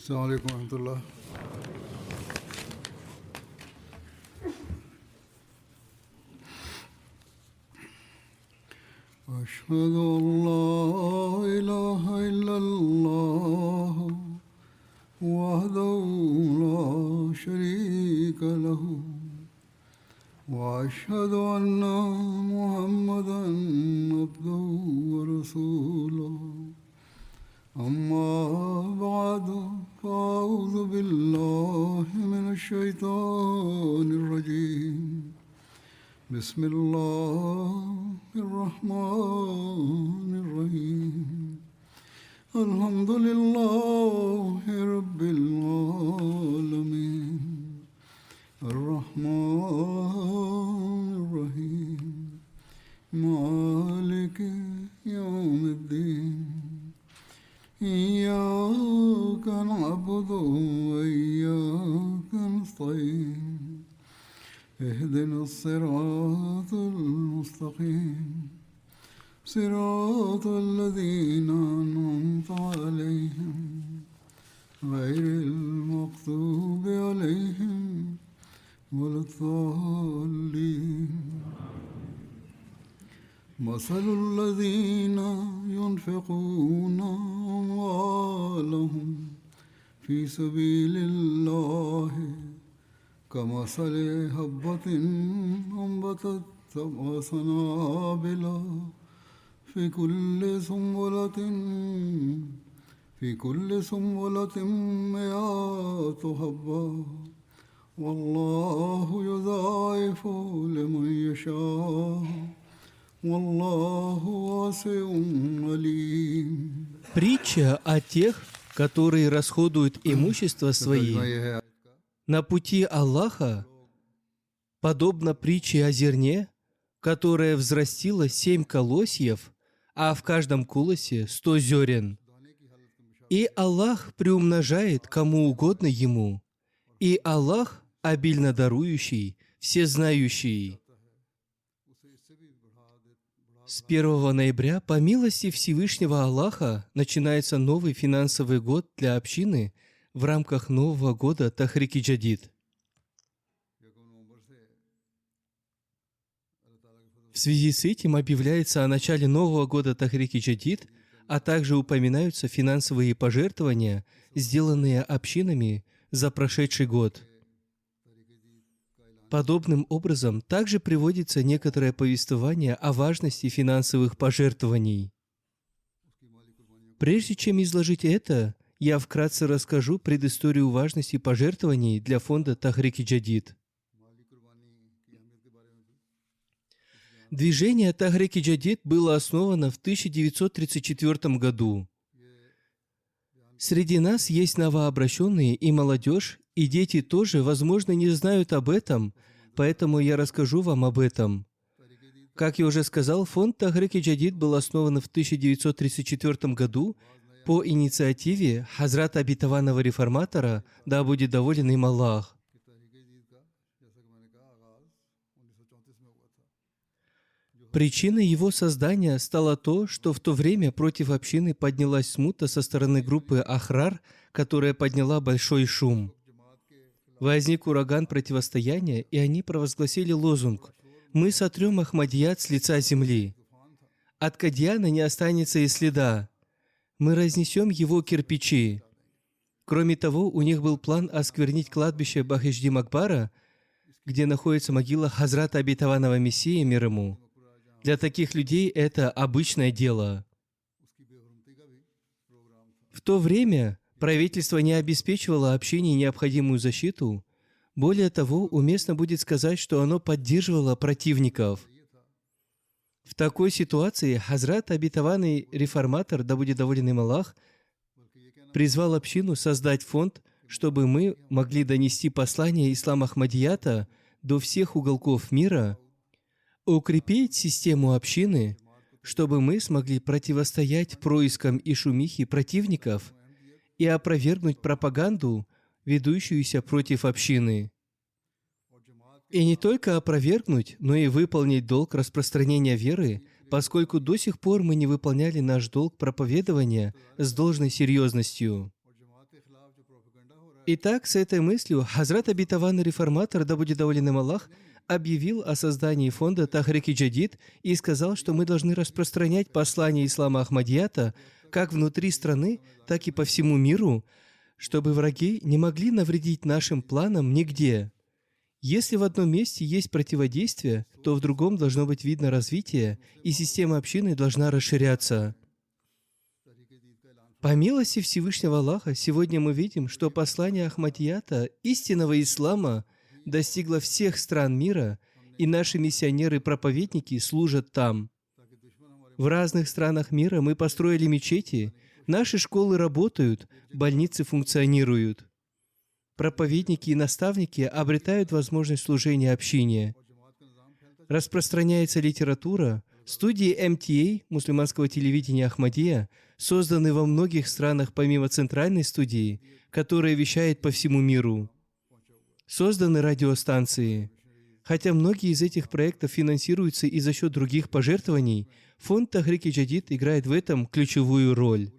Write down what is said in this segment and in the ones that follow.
السلام عليكم ورحمة الله. أشهد أن لا إله إلا الله وحده لا شريك له وأشهد أن محمدا عبده ورسوله أما بعد فأعوذ بالله من الشيطان الرجيم بسم الله الرحمن الرحيم الحمد لله رب العالمين الرحمن الرحيم مالك يوم الدين إياك نعبد وإياك نستعين اهدنا الصراط المستقيم صراط الذين أنعمت عليهم غير المغضوب عليهم ولا الضالين مثل الذين ينفقون أموالهم في سبيل الله كمثل حبة أنبتت سبع سنابل في كل سنبلة مئات حبة والله يضاعف لمن يشاء والله واسع عليم. Притча о тех, которые расходуют имущество свои на пути Аллаха, подобно притче о зерне, которое взрастило 7 колосьев, а в каждом колосе 100 зерен. И Аллах приумножает кому угодно Ему, и Аллах обильно дарующий, всезнающий. С 1 ноября, по милости Всевышнего Аллаха, начинается новый финансовый год для общины в рамках Нового года Тахрик Джадид. В связи с этим объявляется о начале Нового года Тахрик Джадид, а также упоминаются финансовые пожертвования, сделанные общинами за прошедший год. Подобным образом также приводится некоторое повествование о важности финансовых пожертвований. Прежде чем изложить это, я вкратце расскажу предысторию важности пожертвований для фонда Тахрик Джадид. Движение Тахрик Джадид было основано в 1934 году. Среди нас есть новообращенные и молодежь, и дети тоже, возможно, не знают об этом, поэтому я расскажу вам об этом. Как я уже сказал, фонд Тахрик Джадид был основан в 1934 году по инициативе Хазрата Обетованного Реформатора, да будет доволен им Аллах. Причиной его создания стало то, что в то время против общины поднялась смута со стороны группы Ахрар, которая подняла большой шум. Возник ураган противостояния, и они провозгласили лозунг «Мы сотрем Ахмадият с лица земли. От Кадьяна не останется и следа. Мы разнесем его кирпичи». Кроме того, у них был план осквернить кладбище Бахишди Макбара, где находится могила Хазрата Обетованного Мессии, мир ему. Для таких людей это обычное дело. В то время правительство не обеспечивало общине необходимую защиту. Более того, уместно будет сказать, что оно поддерживало противников. В такой ситуации Хазрат Обетованный Реформатор, да будет доволен им Аллах, призвал общину создать фонд, чтобы мы могли донести послание ислама Ахмадията до всех уголков мира, укрепить систему общины, чтобы мы смогли противостоять проискам и шумихе противников и опровергнуть пропаганду, ведущуюся против общины. И не только опровергнуть, но и выполнить долг распространения веры, поскольку до сих пор мы не выполняли наш долг проповедования с должной серьезностью. Итак, с этой мыслью Хазрат обетованный реформатор, да будет доволен им Аллах, объявил о создании фонда Тахрики Джадид и сказал, что мы должны распространять послание ислама Ахмадията как внутри страны, так и по всему миру, чтобы враги не могли навредить нашим планам нигде. Если в одном месте есть противодействие, то в другом должно быть видно развитие, и система общины должна расширяться. По милости Всевышнего Аллаха, сегодня мы видим, что послание Ахмадията, истинного ислама, достигло всех стран мира, и наши миссионеры-проповедники служат там. В разных странах мира мы построили мечети, наши школы работают, больницы функционируют. Проповедники и наставники обретают возможность служения общине. Распространяется литература, студии МТА, мусульманского телевидения Ахмадия, созданы во многих странах помимо центральной студии, которая вещает по всему миру. Созданы радиостанции. Хотя многие из этих проектов финансируются и за счет других пожертвований, фонд Тахрики Джадид играет в этом ключевую роль.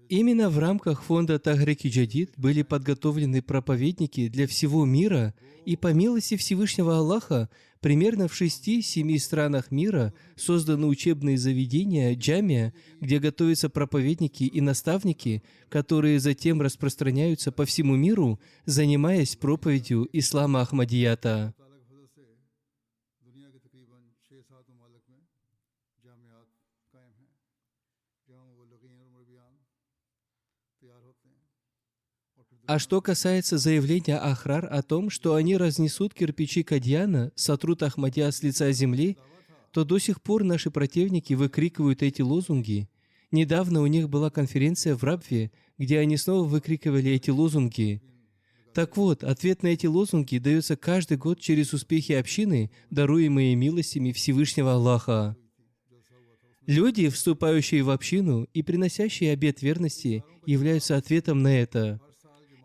Именно в рамках фонда Тахрики Джадид были подготовлены проповедники для всего мира, и по милости Всевышнего Аллаха примерно в 6-7 странах мира созданы учебные заведения джамия, где готовятся проповедники и наставники, которые затем распространяются по всему миру, занимаясь проповедью ислама Ахмадията. А что касается заявления Ахрар о том, что они разнесут кирпичи Кадьяна, сотрут Ахмадия с лица земли, то до сих пор наши противники выкрикивают эти лозунги. Недавно у них была конференция в Рабве, где они снова выкрикивали эти лозунги. Так вот, ответ на эти лозунги дается каждый год через успехи общины, даруемые милостями Всевышнего Аллаха. Люди, вступающие в общину и приносящие обет верности, являются ответом на это.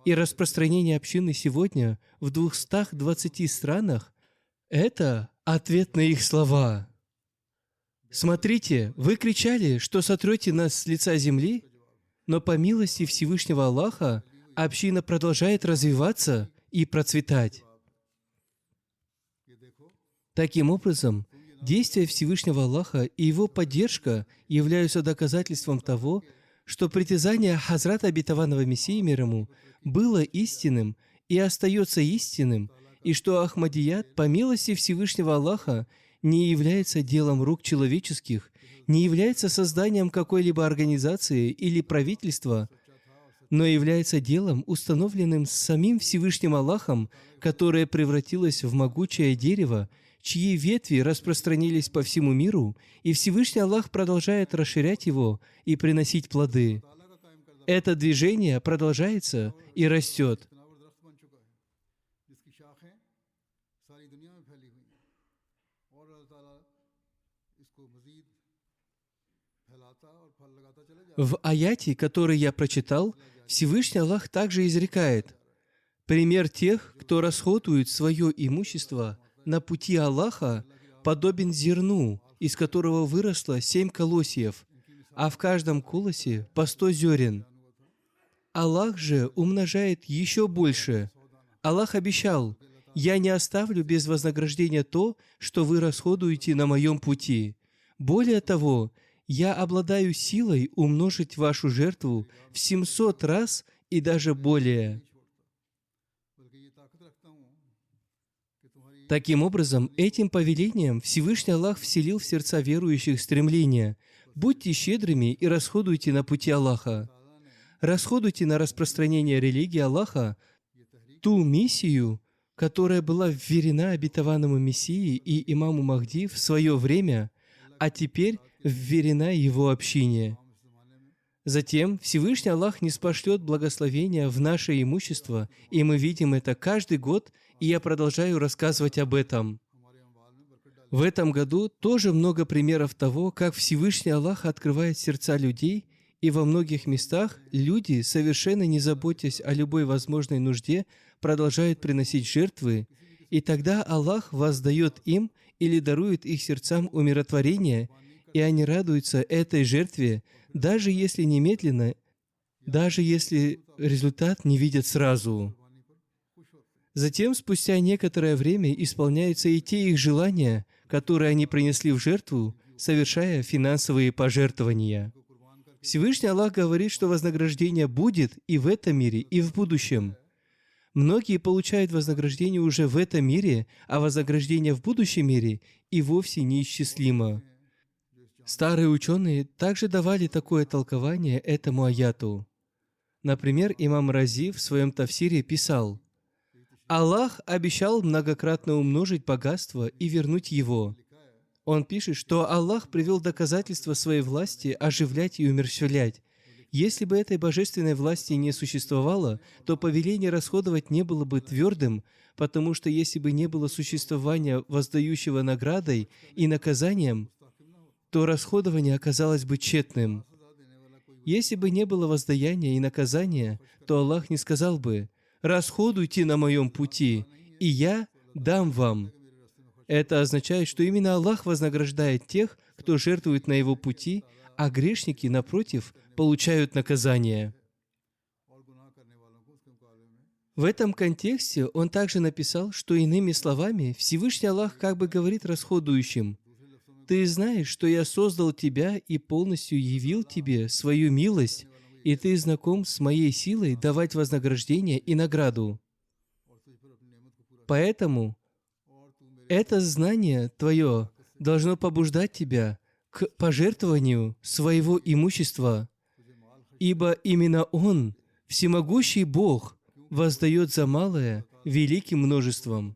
И распространение общины сегодня в 220 странах – это ответ на их слова. Смотрите, вы кричали, что сотрете нас с лица земли, но по милости Всевышнего Аллаха община продолжает развиваться и процветать. Таким образом, действия Всевышнего Аллаха и Его поддержка являются доказательством того, что притязание Хазрата обетованного Мессии мир ему было истинным и остается истинным, и что Ахмадият, по милости Всевышнего Аллаха, не является делом рук человеческих, не является созданием какой-либо организации или правительства, но является делом, установленным самим Всевышним Аллахом, которое превратилось в могучее дерево, чьи ветви распространились по всему миру, и Всевышний Аллах продолжает расширять его и приносить плоды. Это движение продолжается и растет. В аяте, который я прочитал, Всевышний Аллах также изрекает: «Пример тех, кто расходует свое имущество на пути Аллаха, подобен зерну, из которого выросло 7 колосьев, а в каждом колосе по 100 зерен. Аллах же умножает еще больше. Аллах обещал: «Я не оставлю без вознаграждения то, что вы расходуете на моем пути. Более того, я обладаю силой умножить вашу жертву в 700 раз и даже более». Таким образом, этим повелением Всевышний Аллах вселил в сердца верующих стремление: будьте щедрыми и расходуйте на пути Аллаха. Расходуйте на распространение религии Аллаха ту миссию, которая была вверена обетованному Мессии и имаму Махди в свое время, а теперь вверена его общине. Затем Всевышний Аллах ниспошлет благословения в наше имущество, и мы видим это каждый год, и я продолжаю рассказывать об этом. В этом году тоже много примеров того, как Всевышний Аллах открывает сердца людей И во многих местах люди, совершенно не заботясь о любой возможной нужде, продолжают приносить жертвы, и тогда Аллах воздает им или дарует их сердцам умиротворение, и они радуются этой жертве, даже если немедленно, даже если результат не видят сразу. Затем, спустя некоторое время, исполняются и те их желания, которые они принесли в жертву, совершая финансовые пожертвования. Всевышний Аллах говорит, что вознаграждение будет и в этом мире, и в будущем. Многие получают вознаграждение уже в этом мире, а вознаграждение в будущем мире и вовсе неисчислимо. Старые ученые также давали такое толкование этому аяту. Например, имам Рази в своем тафсире писал: «Аллах обещал многократно умножить богатство и вернуть его». Он пишет, что Аллах привел доказательства своей власти оживлять и умерщвлять. Если бы этой божественной власти не существовало, то повеление расходовать не было бы твердым, потому что если бы не было существования воздающего наградой и наказанием, то расходование оказалось бы тщетным. Если бы не было воздаяния и наказания, то Аллах не сказал бы: «Расходуйте на моем пути, и я дам вам». Это означает, что именно Аллах вознаграждает тех, кто жертвует на Его пути, а грешники, напротив, получают наказание. В этом контексте он также написал, что иными словами Всевышний Аллах как бы говорит расходующим: «Ты знаешь, что я создал тебя и полностью явил тебе свою милость, и ты знаком с моей силой давать вознаграждение и награду. Поэтому это знание твое должно побуждать тебя к пожертвованию своего имущества, ибо именно Он, всемогущий Бог, воздает за малое великим множеством».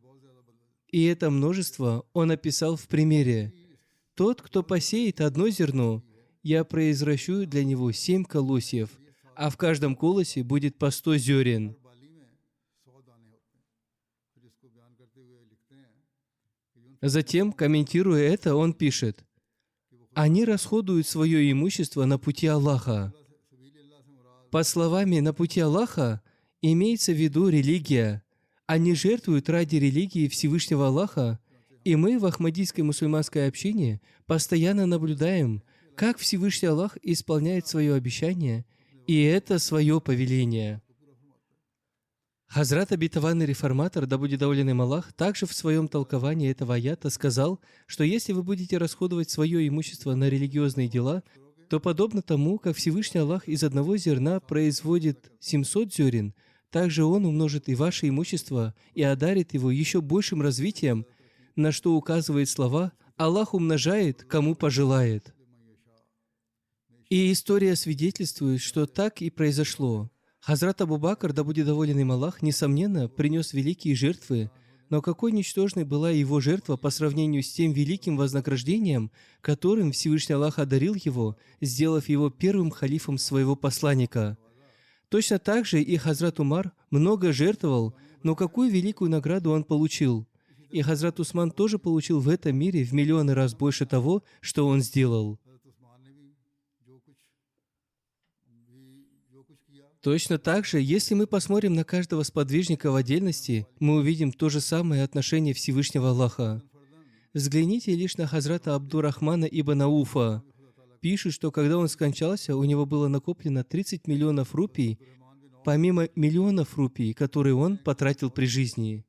И это множество Он описал в примере: «Тот, кто посеет одно зерно, я произращу для него 7 колосьев, а в каждом колосе будет по 100 зерен». Затем, комментируя это, он пишет: «Они расходуют свое имущество на пути Аллаха». Под словами «на пути Аллаха» имеется в виду религия. Они жертвуют ради религии Всевышнего Аллаха, и мы в Ахмадийской мусульманской общине постоянно наблюдаем, как Всевышний Аллах исполняет свое обещание, и это свое повеление. Хазрат обетованный реформатор, да будет доволен им Аллах, также в своем толковании этого аята сказал, что если вы будете расходовать свое имущество на религиозные дела, то подобно тому, как Всевышний Аллах из одного зерна производит 700 зерен, также Он умножит и ваше имущество и одарит его еще большим развитием, на что указывает слова «Аллах умножает, кому пожелает». И история свидетельствует, что так и произошло. Хазрат Абу Бакр, да будет доволен им Аллах, несомненно, принес великие жертвы, но какой ничтожной была его жертва по сравнению с тем великим вознаграждением, которым Всевышний Аллах одарил его, сделав его первым халифом своего посланника. Точно так же и Хазрат Умар много жертвовал, но какую великую награду он получил? И Хазрат Усман тоже получил в этом мире в миллионы раз больше того, что он сделал. Точно так же, если мы посмотрим на каждого сподвижника в отдельности, мы увидим то же самое отношение Всевышнего Аллаха. Взгляните лишь на Хазрата Абдурахмана ибн Ауфа. Пишут, что когда он скончался, у него было накоплено 30 миллионов рупий, помимо миллионов рупий, которые он потратил при жизни.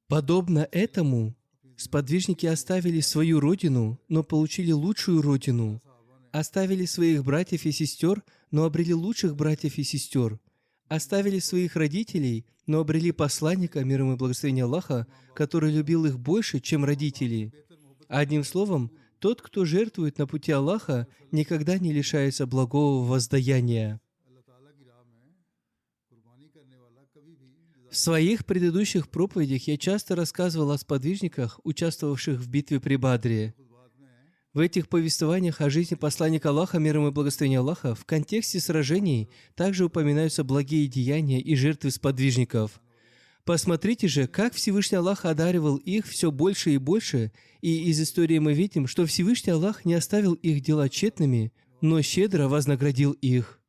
Подобно этому, сподвижники оставили свою родину, но получили лучшую родину. Оставили своих братьев и сестер, но обрели лучших братьев и сестер. Оставили своих родителей, но обрели посланника, мир ему и благословение Аллаха, который любил их больше, чем родители. Одним словом, тот, кто жертвует на пути Аллаха, никогда не лишается благого воздаяния. В своих предыдущих проповедях я часто рассказывал о сподвижниках, участвовавших в битве при Бадре. В этих повествованиях о жизни посланника Аллаха, мир ему и благословение Аллаха, в контексте сражений также упоминаются благие деяния и жертвы сподвижников. Посмотрите же, как Всевышний Аллах одаривал их все больше и больше, и из истории мы видим, что Всевышний Аллах не оставил их дела тщетными, но щедро вознаградил их.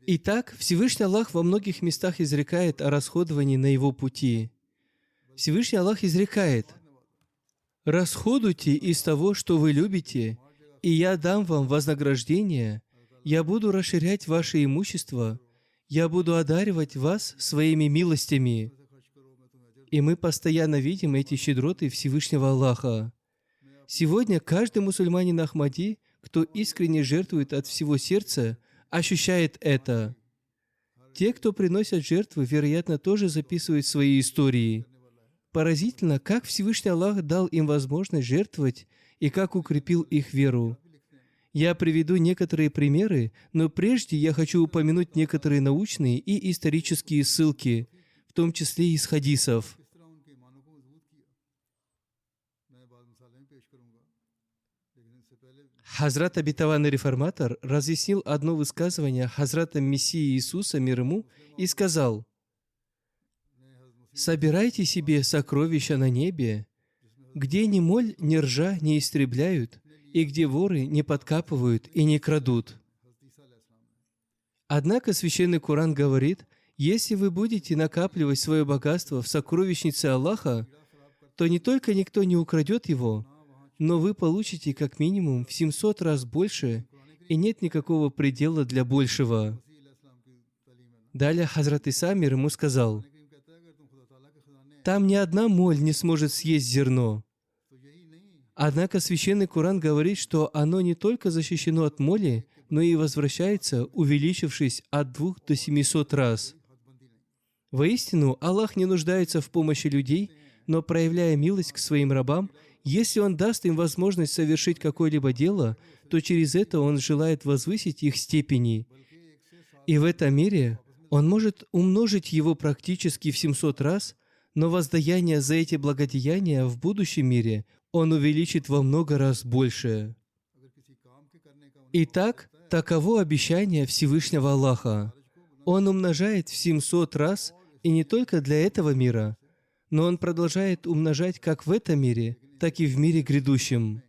Итак, Всевышний Аллах во многих местах изрекает о расходовании на Его пути. Всевышний Аллах изрекает: «Расходуйте из того, что вы любите, и я дам вам вознаграждение, я буду расширять ваше имущество, я буду одаривать вас своими милостями». И мы постоянно видим эти щедроты Всевышнего Аллаха. Сегодня каждый мусульманин Ахмади, кто искренне жертвует от всего сердца, ощущает это. Те, кто приносят жертвы, вероятно, тоже записывают свои истории. Поразительно, как Всевышний Аллах дал им возможность жертвовать и как укрепил их веру. Я приведу некоторые примеры, но прежде я хочу упомянуть некоторые научные и исторические ссылки, в том числе из хадисов. Хазрат Обетованный Реформатор разъяснил одно высказывание Хазрата Мессии Иисуса, мир ему, и сказал: «Собирайте себе сокровища на небе, где ни моль, ни ржа не истребляют, и где воры не подкапывают и не крадут». Однако Священный Коран говорит: если вы будете накапливать свое богатство в сокровищнице Аллаха, то не только никто не украдет его, но вы получите как минимум в 700 раз больше, и нет никакого предела для большего. Далее Хазрат Иса, мир ему, сказал: «Там ни одна моль не сможет съесть зерно». Однако Священный Коран говорит, что оно не только защищено от моли, но и возвращается, увеличившись от 2 до 700 раз. Воистину, Аллах не нуждается в помощи людей, но, проявляя милость к своим рабам, если Он даст им возможность совершить какое-либо дело, то через это Он желает возвысить их степени. И в этом мире Он может умножить его практически в 700 раз, но воздаяние за эти благодеяния в будущем мире Он увеличит во много раз больше. Итак, таково обещание Всевышнего Аллаха. Он умножает в 700 раз, и не только для этого мира, но Он продолжает умножать как в этом мире, так и в мире грядущем.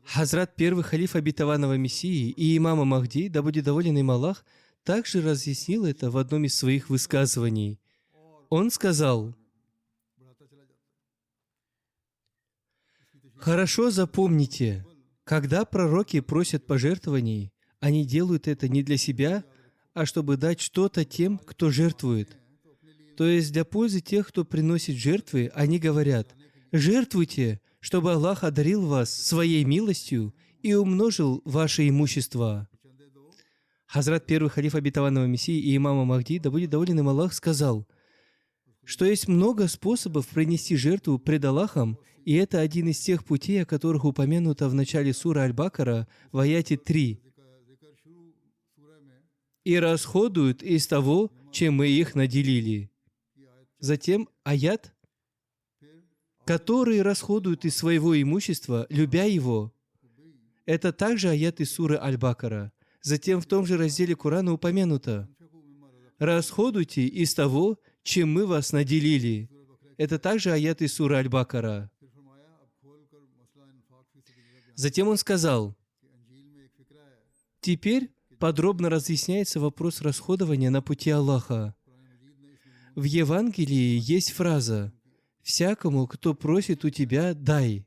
Хазрат первый халиф обетованного Мессии и имама Махди, да будет доволен им Аллах, также разъяснил это в одном из своих высказываний. Он сказал: «Хорошо запомните, когда пророки просят пожертвований, они делают это не для себя, а чтобы дать что-то тем, кто жертвует. То есть для пользы тех, кто приносит жертвы, они говорят: жертвуйте, чтобы Аллах одарил вас своей милостью и умножил ваше имущество». Хазрат первый халиф обетованного Мессии и имама Махди, да будет доволен им Аллах, сказал, что есть много способов принести жертву пред Аллахом, и это один из тех путей, о которых упомянуто в начале суры Аль-Бакара в аяте 3. «И расходуют из того, чем мы их наделили». Затем аят, «которые расходуют из своего имущества, любя его». Это также аят из суры Аль-Бакара. Затем в том же разделе Корана упомянуто: «Расходуйте из того, чем мы вас наделили». Это также аят из суры Аль-Бакара. Затем он сказал: теперь подробно разъясняется вопрос расходования на пути Аллаха. В Евангелии есть фраза: «Всякому, кто просит у тебя, дай».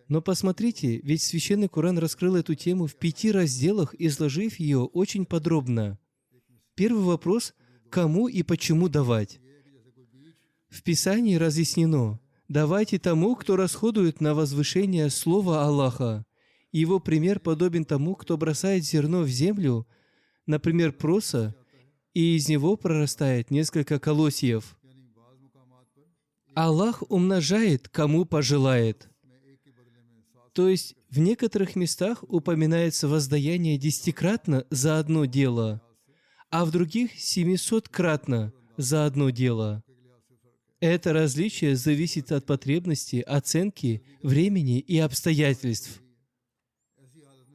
Но посмотрите, ведь Священный Коран раскрыл эту тему в 5 разделах, изложив ее очень подробно. Первый вопрос – кому и почему давать? В Писании разъяснено: давайте тому, кто расходует на возвышение Слова Аллаха. Его пример подобен тому, кто бросает зерно в землю, например, проса, и из него прорастает несколько колосьев. Аллах умножает, кому пожелает. То есть в некоторых местах упоминается воздаяние 10-кратно за одно дело, а в других 700-кратно за одно дело. Это различие зависит от потребности, оценки, времени и обстоятельств.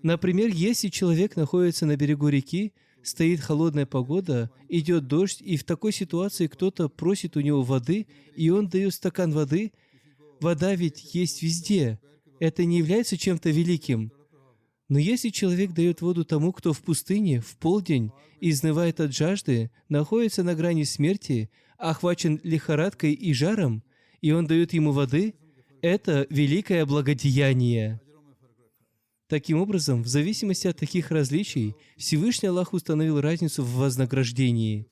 Например, если человек находится на берегу реки, стоит холодная погода, идет дождь, и в такой ситуации кто-то просит у него воды, и он дает стакан воды. Вода ведь есть везде. Это не является чем-то великим. Но если человек дает воду тому, кто в пустыне, в полдень, изнывает от жажды, находится на грани смерти, охвачен лихорадкой и жаром, и он дает ему воды, это великое благодеяние. Таким образом, в зависимости от таких различий, Всевышний Аллах установил разницу в вознаграждении.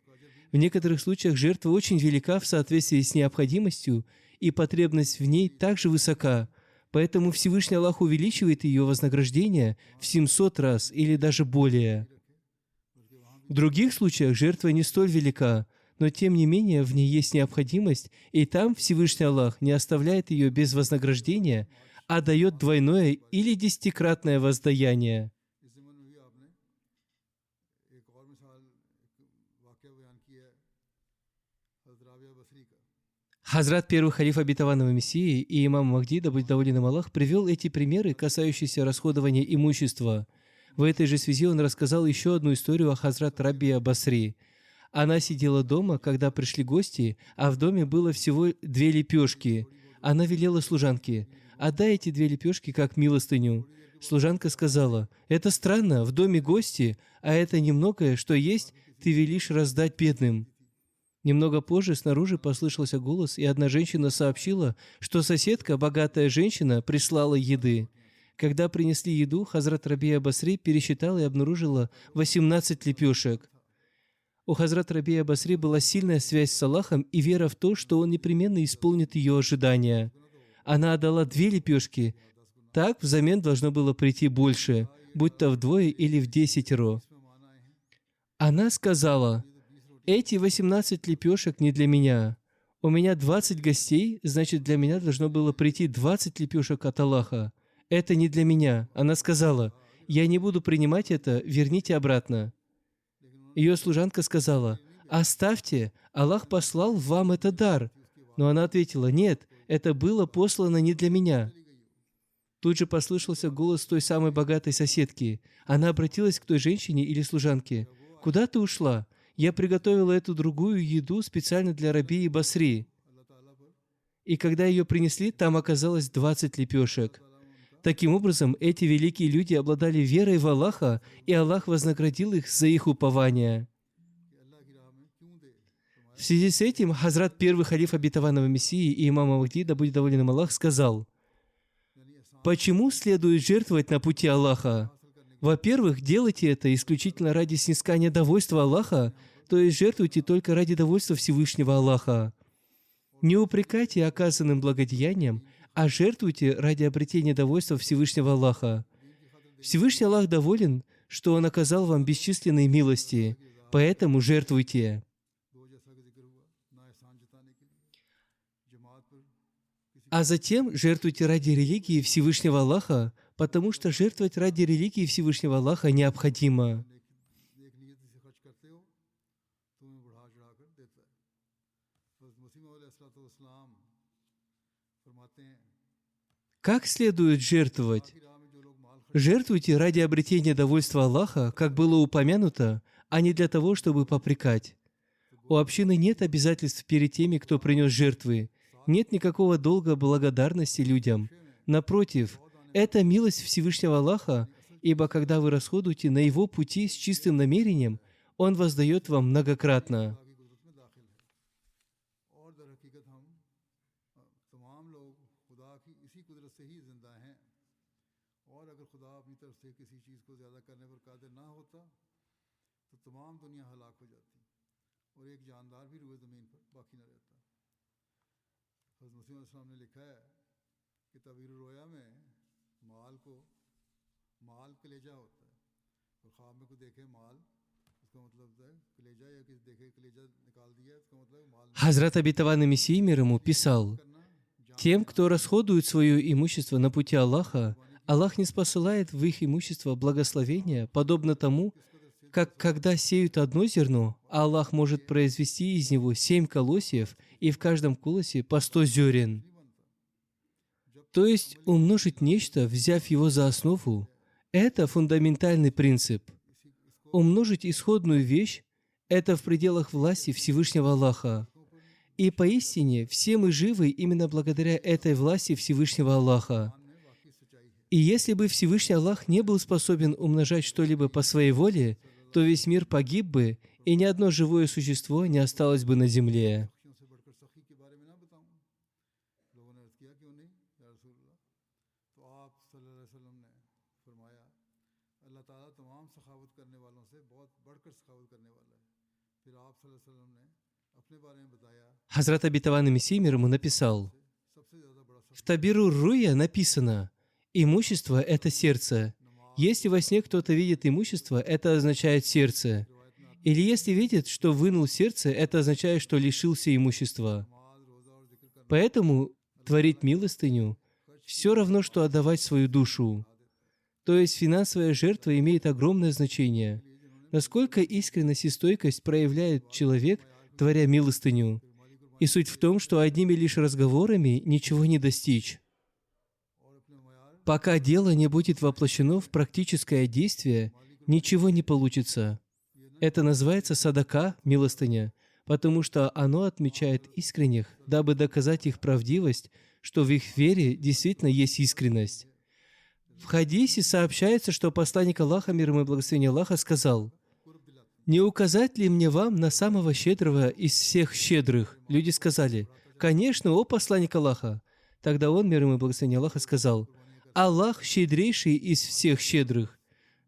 В некоторых случаях жертва очень велика в соответствии с необходимостью, и потребность в ней также высока, поэтому Всевышний Аллах увеличивает ее вознаграждение в 700 раз или даже более. В других случаях жертва не столь велика, но тем не менее в ней есть необходимость, и там Всевышний Аллах не оставляет ее без вознаграждения, а дает двойное или десятикратное воздаяние. Хазрат первый халиф обетованного Мессии и имам Махди, да будет доволен им Аллах, привел эти примеры, касающиеся расходования имущества. В этой же связи он рассказал еще одну историю о Хазрат Рабия Басри. Она сидела дома, когда пришли гости, а в доме было всего 2 лепешки. Она велела служанке: «Отдай эти 2 лепешки как милостыню». Служанка сказала: «Это странно, в доме гости, а это немногое, что есть, ты велишь раздать бедным». Немного позже снаружи послышался голос, и одна женщина сообщила, что соседка, богатая женщина, прислала еды. Когда принесли еду, Хазрат Рабия Басри пересчитала и обнаружила 18 лепешек. У Хазрат Рабия Басри была сильная связь с Аллахом и вера в то, что он непременно исполнит ее ожидания. Она отдала 2 лепешки. Так взамен должно было прийти больше, будь то вдвое или в 10-ро. Она сказала: «Эти 18 лепешек не для меня. У меня 20 гостей, значит, для меня должно было прийти 20 лепешек от Аллаха. Это не для меня». Она сказала: «Я не буду принимать это, верните обратно». Ее служанка сказала: «Оставьте, Аллах послал вам это дар». Но она ответила: «Нет, это было послано не для меня». Тут же послышался голос той самой богатой соседки. Она обратилась к той женщине или служанке: «Куда ты ушла? Я приготовила эту другую еду специально для Рабии Басри». И когда ее принесли, там оказалось 20 лепешек. Таким образом, эти великие люди обладали верой в Аллаха, и Аллах вознаградил их за их упование. В связи с этим Хазрат первый халиф обетованного Мессии и имам Махди, да будет доволен им Аллах, сказал: «Почему следует жертвовать на пути Аллаха? Во-первых, делайте это исключительно ради снискания довольства Аллаха, то есть жертвуйте только ради довольства Всевышнего Аллаха. Не упрекайте оказанным благодеянием, а жертвуйте ради обретения довольства Всевышнего Аллаха. Всевышний Аллах доволен, что Он оказал вам бесчисленные милости, поэтому жертвуйте». А затем жертвуйте ради религии Всевышнего Аллаха, потому что жертвовать ради религии Всевышнего Аллаха необходимо. Как следует жертвовать? Жертвуйте ради обретения довольства Аллаха, как было упомянуто, а не для того, чтобы попрекать. У общины нет обязательств перед теми, кто принес жертвы. Нет никакого долга благодарности людям. Напротив, это милость Всевышнего Аллаха, ибо когда вы расходуете на Его пути с чистым намерением, Он воздает вам многократно. Хазрат обетованный Мессия мир ему писал: «Тем, кто расходует свое имущество на пути Аллаха, Аллах не спосылает в их имущество благословения, подобно тому, как когда сеют одно зерно, а Аллах может произвести из него 7 колосьев, и в каждом колосе по 100 зерен». То есть умножить нечто, взяв его за основу, это фундаментальный принцип. Умножить исходную вещь — это в пределах власти Всевышнего Аллаха. И поистине все мы живы именно благодаря этой власти Всевышнего Аллаха. И если бы Всевышний Аллах не был способен умножать что-либо по своей воле, то весь мир погиб бы, и ни одно живое существо не осталось бы на земле. Хазрат Обетованный Мессия мир ему написал: в Табиру Руя написано: имущество — это сердце. Если во сне кто-то видит имущество, это означает сердце. Или если видит, что вынул сердце, это означает, что лишился имущества. Поэтому творить милостыню все равно, что отдавать свою душу. То есть финансовая жертва имеет огромное значение. Насколько искренность и стойкость проявляет человек, творя милостыню. И суть в том, что одними лишь разговорами ничего не достичь. Пока дело не будет воплощено в практическое действие, ничего не получится. Это называется садака, милостыня, потому что оно отмечает искренних, дабы доказать их правдивость, что в их вере действительно есть искренность. В хадисе сообщается, что посланник Аллаха, мир ему и благословение Аллаха, сказал: «Не указать ли мне вам на самого щедрого из всех щедрых?» Люди сказали: «Конечно, о посланник Аллаха». Тогда он, мир ему и благословение Аллаха, сказал: «Аллах щедрейший из всех щедрых».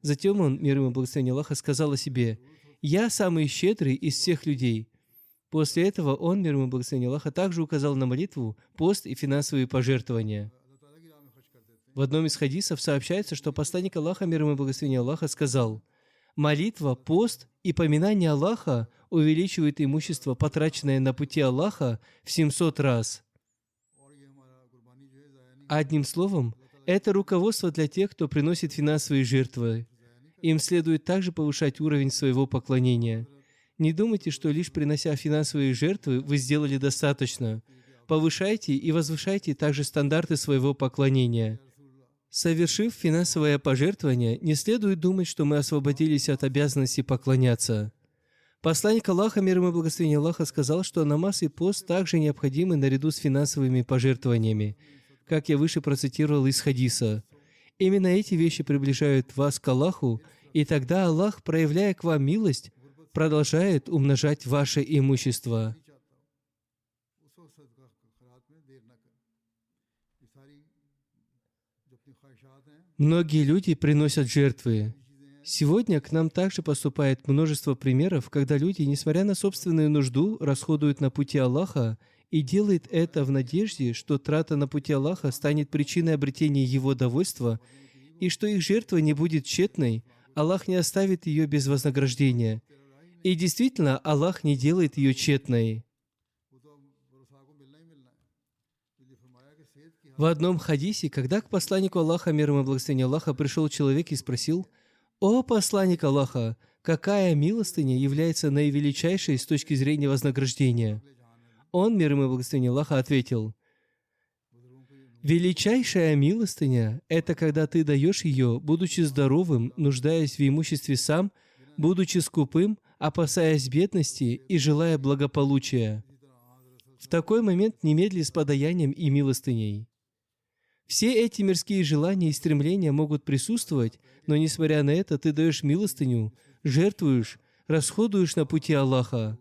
Затем он, мир ему и благословение Аллаха, сказал о себе: «Я самый щедрый из всех людей». После этого он, мир ему и благословение Аллаха, также указал на молитву, пост и финансовые пожертвования. В одном из хадисов сообщается, что посланник Аллаха, мир ему и благословение Аллаха, сказал: «Молитва, пост и поминание Аллаха увеличивает имущество, потраченное на пути Аллаха, в 700 раз». Одним словом, это руководство для тех, кто приносит финансовые жертвы. Им следует также повышать уровень своего поклонения. Не думайте, что лишь принося финансовые жертвы, вы сделали достаточно. Повышайте и возвышайте также стандарты своего поклонения. Совершив финансовое пожертвование, не следует думать, что мы освободились от обязанности поклоняться. Посланник Аллаха, мир ему и благословение Аллаха, сказал, что намаз и пост также необходимы наряду с финансовыми пожертвованиями, как я выше процитировал из хадиса. Именно эти вещи приближают вас к Аллаху, и тогда Аллах, проявляя к вам милость, продолжает умножать ваше имущество. Многие люди приносят жертвы. Сегодня к нам также поступает множество примеров, когда люди, несмотря на собственную нужду, расходуют на пути Аллаха и делают это в надежде, что трата на пути Аллаха станет причиной обретения Его довольства, и что их жертва не будет тщетной, Аллах не оставит ее без вознаграждения. И действительно, Аллах не делает ее тщетной. В одном хадисе, когда к посланнику Аллаха, мир ему и благословение Аллаха, пришел человек и спросил: «О посланник Аллаха, какая милостыня является наивеличайшей с точки зрения вознаграждения?» Он, мир ему и благословение Аллаха, ответил: «Величайшая милостыня — это когда ты даешь ее, будучи здоровым, нуждаясь в имуществе сам, будучи скупым, опасаясь бедности и желая благополучия. В такой момент немедли с подаянием и милостыней». Все эти мирские желания и стремления могут присутствовать, но, несмотря на это, ты даешь милостыню, жертвуешь, расходуешь на пути Аллаха.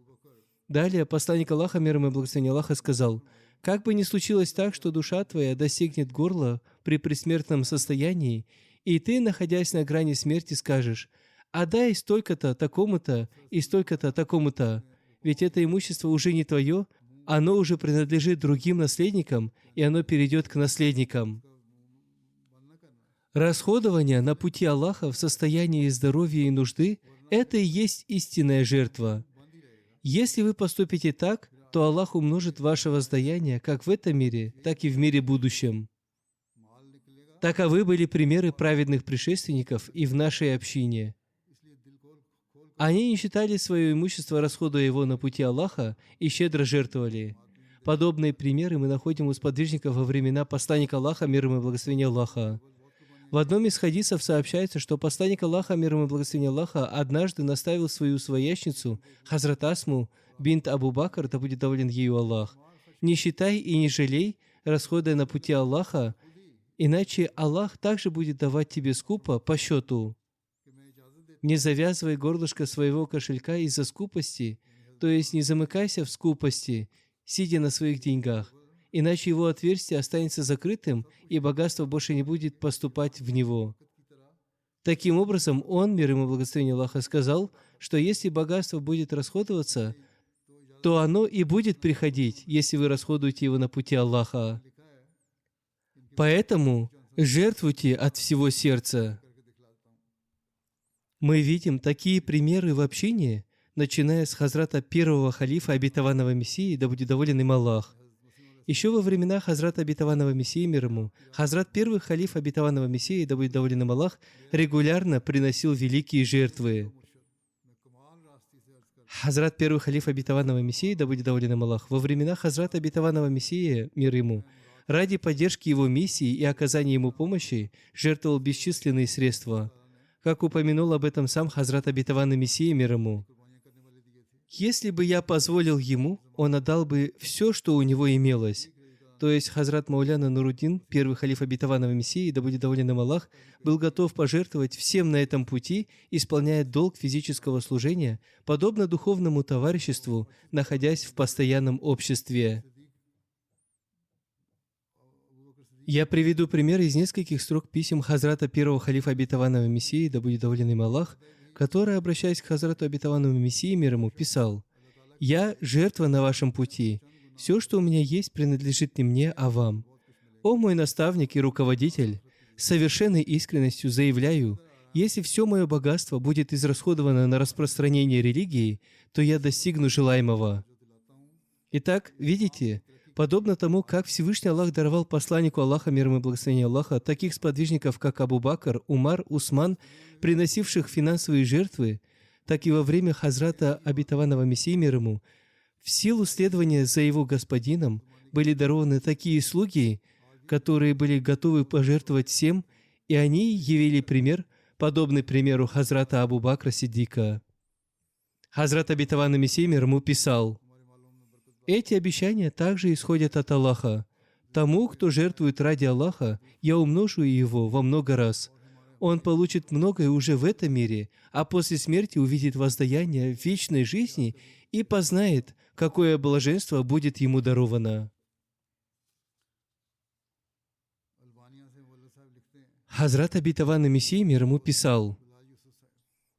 Далее посланник Аллаха, мир ему и благословение Аллаха, сказал: «Как бы ни случилось так, что душа твоя достигнет горла при предсмертном состоянии, и ты, находясь на грани смерти, скажешь: отдай столько-то такому-то и столько-то такому-то, ведь это имущество уже не твое, оно уже принадлежит другим наследникам, и оно перейдет к наследникам». Расходование на пути Аллаха в состоянии здоровья и нужды – это и есть истинная жертва. Если вы поступите так, то Аллах умножит ваше воздаяние как в этом мире, так и в мире будущем. Таковы были примеры праведных предшественников и в нашей общине. Они не считали свое имущество, расходуя его на пути Аллаха, и щедро жертвовали. Подобные примеры мы находим у сподвижников во времена посланника Аллаха, мир ему и благословение Аллаха. В одном из хадисов сообщается, что посланник Аллаха, мир ему и благословение Аллаха, однажды наставил свою своячницу, Хазрат Асму, бинт Абу Бакр, да будет доволен ею Аллах: «Не считай и не жалей, расходуя на пути Аллаха, иначе Аллах также будет давать тебе скупо по счету. Не завязывай горлышко своего кошелька из-за скупости, то есть не замыкайся в скупости, сидя на своих деньгах, иначе его отверстие останется закрытым, и богатство больше не будет поступать в него». Таким образом, он, мир ему и благословение Аллаха, сказал, что если богатство будет расходоваться, то оно и будет приходить, если вы расходуете его на пути Аллаха. Поэтому жертвуйте от всего сердца. Мы видим такие примеры в общине, начиная с Хазрата первого халифа обетованного Мессии, да будет доволен им Аллах. Еще во времена Хазрата обетованного Мессии, мир ему, Хазрат первый халиф обетованного Мессии, да будет доволен им Аллах, регулярно приносил великие жертвы. Хазрат первый халиф обетованного Мессии, да будет доволен им Аллах, во времена Хазрата обетованного Мессии, мир ему, ради поддержки его миссии и оказания ему помощи жертвовал бесчисленные средства. Как упомянул об этом сам Хазрат обетованный Мессия, мир ему: «Если бы я позволил ему, он отдал бы все, что у него имелось». То есть Хазрат Мауляна Нуруддин, первый халиф обетованного Мессии, да будет доволен им Аллах, был готов пожертвовать всем на этом пути, исполняя долг физического служения, подобно духовному товариществу, находясь в постоянном обществе. Я приведу пример из нескольких строк писем Хазрата первого халифа обетованного Мессии, да будет доволен им Аллах, который, обращаясь к Хазрату обетованному Мессии, мир ему, писал: «Я жертва на вашем пути. Все, что у меня есть, принадлежит не мне, а вам. О мой наставник и руководитель, с совершенной искренностью заявляю, если все мое богатство будет израсходовано на распространение религии, то я достигну желаемого». Итак, видите, подобно тому, как Всевышний Аллах даровал посланнику Аллаха, мир ему и благословение Аллаха, таких сподвижников, как Абу Бакр, Умар, Усман, приносивших финансовые жертвы, так и во время Хазрата обетованного Мессии, мир ему, в силу следования за его господином были дарованы такие слуги, которые были готовы пожертвовать всем, и они явили пример, подобный примеру Хазрата Абу Бакра Сиддика. Хазрат обетованный Мессия, мир ему, писал: «Эти обещания также исходят от Аллаха. Тому, кто жертвует ради Аллаха, я умножу его во много раз. Он получит многое уже в этом мире, а после смерти увидит воздаяние в вечной жизни и познает, какое блаженство будет ему даровано». Хазрат обетованный Мессия, мир ему, писал: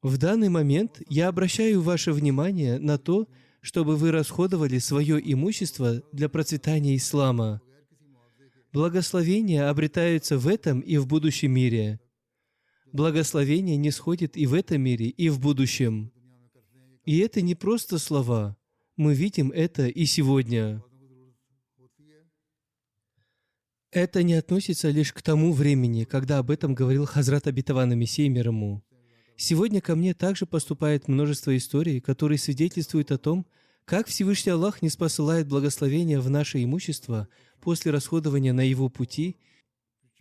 «В данный момент я обращаю ваше внимание на то, чтобы вы расходовали свое имущество для процветания ислама. Благословения обретаются в этом и в будущем мире. Благословение не сходит и в этом мире, и в будущем. И это не просто слова. Мы видим это и сегодня. Это не относится лишь к тому времени, когда об этом говорил Хазрат обетованный Мессия, мир ему. Сегодня ко мне также поступает множество историй, которые свидетельствуют о том, как Всевышний Аллах не спосылает благословения в наше имущество после расходования на Его пути,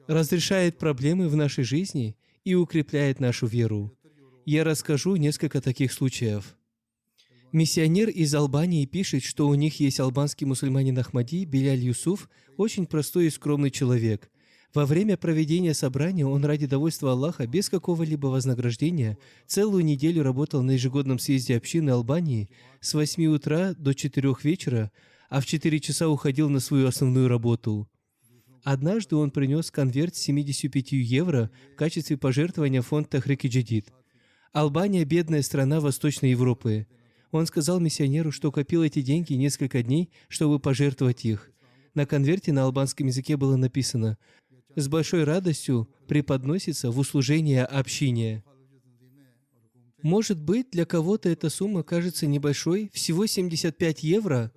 разрешает проблемы в нашей жизни и укрепляет нашу веру. Я расскажу несколько таких случаев. Миссионер из Албании пишет, что у них есть албанский мусульманин Ахмади, Биляль Юсуф, очень простой и скромный человек. Во время проведения собрания он ради довольства Аллаха, без какого-либо вознаграждения, целую неделю работал на ежегодном съезде общины Албании с 8 утра до 4 вечера, а в 4 часа уходил на свою основную работу. Однажды он принес конверт с 75 евро в качестве пожертвования в фонд Тахрик Джадид. Албания – бедная страна Восточной Европы. Он сказал миссионеру, что копил эти деньги несколько дней, чтобы пожертвовать их. На конверте на албанском языке было написано: «С большой радостью преподносится в услужение общине». Может быть, для кого-то эта сумма кажется небольшой, всего 75 евро,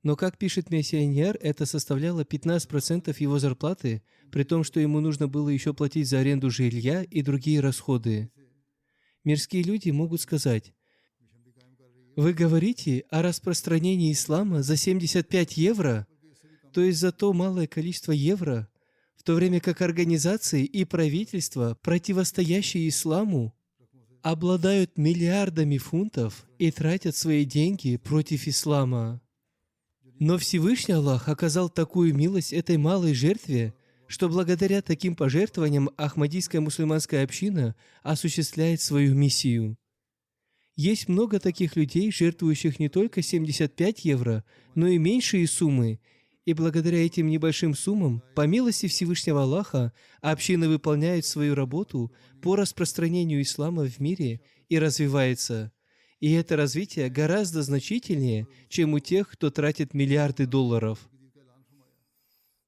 но, как пишет миссионер, это составляло 15% его зарплаты, при том, что ему нужно было еще платить за аренду жилья и другие расходы. Мирские люди могут сказать: «Вы говорите о распространении ислама за 75 евро, то есть за то малое количество евро, в то время как организации и правительства, противостоящие исламу, обладают миллиардами фунтов и тратят свои деньги против ислама. Но Всевышний Аллах оказал такую милость этой малой жертве, что благодаря таким пожертвованиям Ахмадийская мусульманская община осуществляет свою миссию. Есть много таких людей, жертвующих не только 75 евро, но и меньшие суммы. И благодаря этим небольшим суммам, по милости Всевышнего Аллаха, община выполняет свою работу по распространению ислама в мире и развивается. И это развитие гораздо значительнее, чем у тех, кто тратит миллиарды долларов.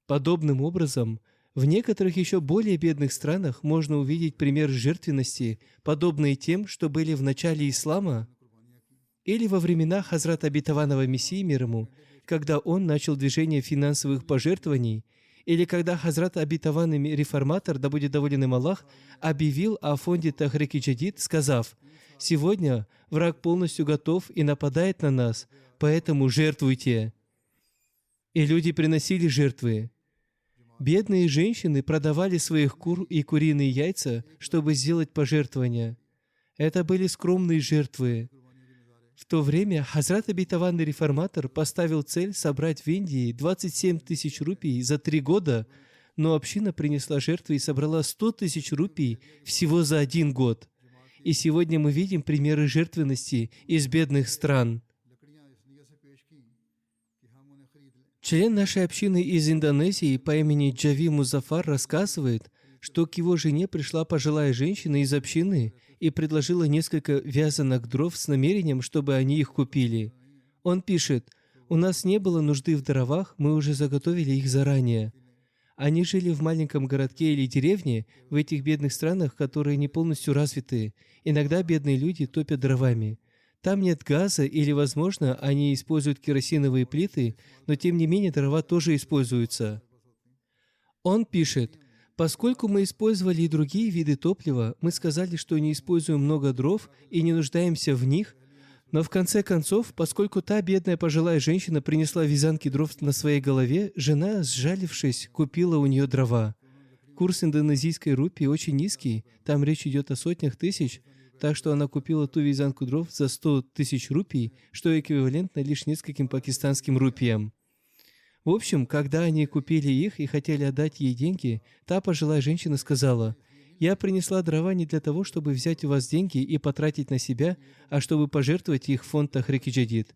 Подобным образом, в некоторых еще более бедных странах можно увидеть пример жертвенности, подобные тем, что были в начале ислама, или во времена Хазрата Обетованного Мессии мир ему, когда он начал движение финансовых пожертвований, или когда Хазрат Обетованный Реформатор, да будет доволен им Аллах, объявил о фонде Тахрик Джадид, сказав: «Сегодня враг полностью готов и нападает на нас, поэтому жертвуйте». И люди приносили жертвы. Бедные женщины продавали своих кур и куриные яйца, чтобы сделать пожертвования. Это были скромные жертвы. В то время Хазрат Обетованный Реформатор поставил цель собрать в Индии 27 тысяч рупий за 3 года, но община принесла жертвы и собрала 100 тысяч рупий всего за 1 год. И сегодня мы видим примеры жертвенности из бедных стран. Член нашей общины из Индонезии по имени Джави Музафар рассказывает, что к его жене пришла пожилая женщина из общины и предложила несколько вязаных дров с намерением, чтобы они их купили. Он пишет: «У нас не было нужды в дровах, мы уже заготовили их заранее». Они жили в маленьком городке или деревне в этих бедных странах, которые не полностью развиты. Иногда бедные люди топят дровами. Там нет газа или, возможно, они используют керосиновые плиты, но тем не менее дрова тоже используются. Он пишет: «Поскольку мы использовали и другие виды топлива, мы сказали, что не используем много дров и не нуждаемся в них, но в конце концов, поскольку та бедная пожилая женщина принесла вязанки дров на своей голове, жена, сжалившись, купила у нее дрова. Курс индонезийской рупии очень низкий, там речь идет о сотнях тысяч, так что она купила ту вязанку дров за 100 тысяч рупий, что эквивалентно лишь нескольким пакистанским рупиям. В общем, когда они купили их и хотели отдать ей деньги, та пожилая женщина сказала: «Я принесла дрова не для того, чтобы взять у вас деньги и потратить на себя, а чтобы пожертвовать их в фонд Тахрик Джадид.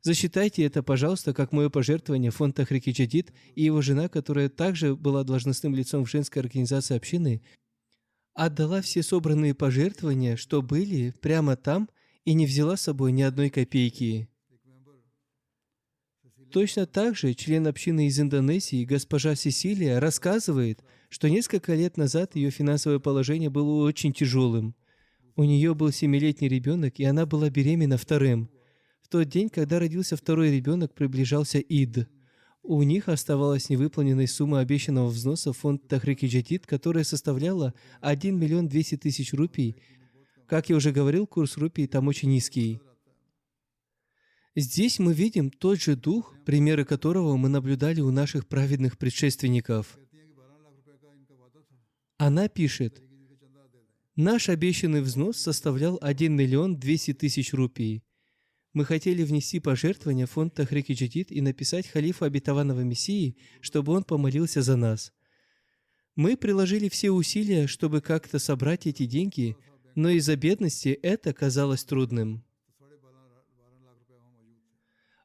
Засчитайте это, пожалуйста, как мое пожертвование в фонд Тахрик Джадид». И его жена, которая также была должностным лицом в женской организации общины, отдала все собранные пожертвования, что были, прямо там, и не взяла с собой ни одной копейки. Точно так же член общины из Индонезии, госпожа Сесилия, рассказывает, что несколько лет назад ее финансовое положение было очень тяжелым. У нее был 7-летний ребенок, и она была беременна вторым. В тот день, когда родился второй ребенок, приближался Ид. У них оставалась невыполненной сумма обещанного взноса в фонд Тахрик Джадид, которая составляла 1 миллион 200 тысяч рупий. Как я уже говорил, курс рупий там очень низкий. Здесь мы видим тот же дух, примеры которого мы наблюдали у наших праведных предшественников. Она пишет: «Наш обещанный взнос составлял 1 миллион 200 тысяч рупий. Мы хотели внести пожертвования в фонд Тахрик Джадид и написать халифу Обетованного Мессии, чтобы он помолился за нас. Мы приложили все усилия, чтобы как-то собрать эти деньги, но из-за бедности это казалось трудным.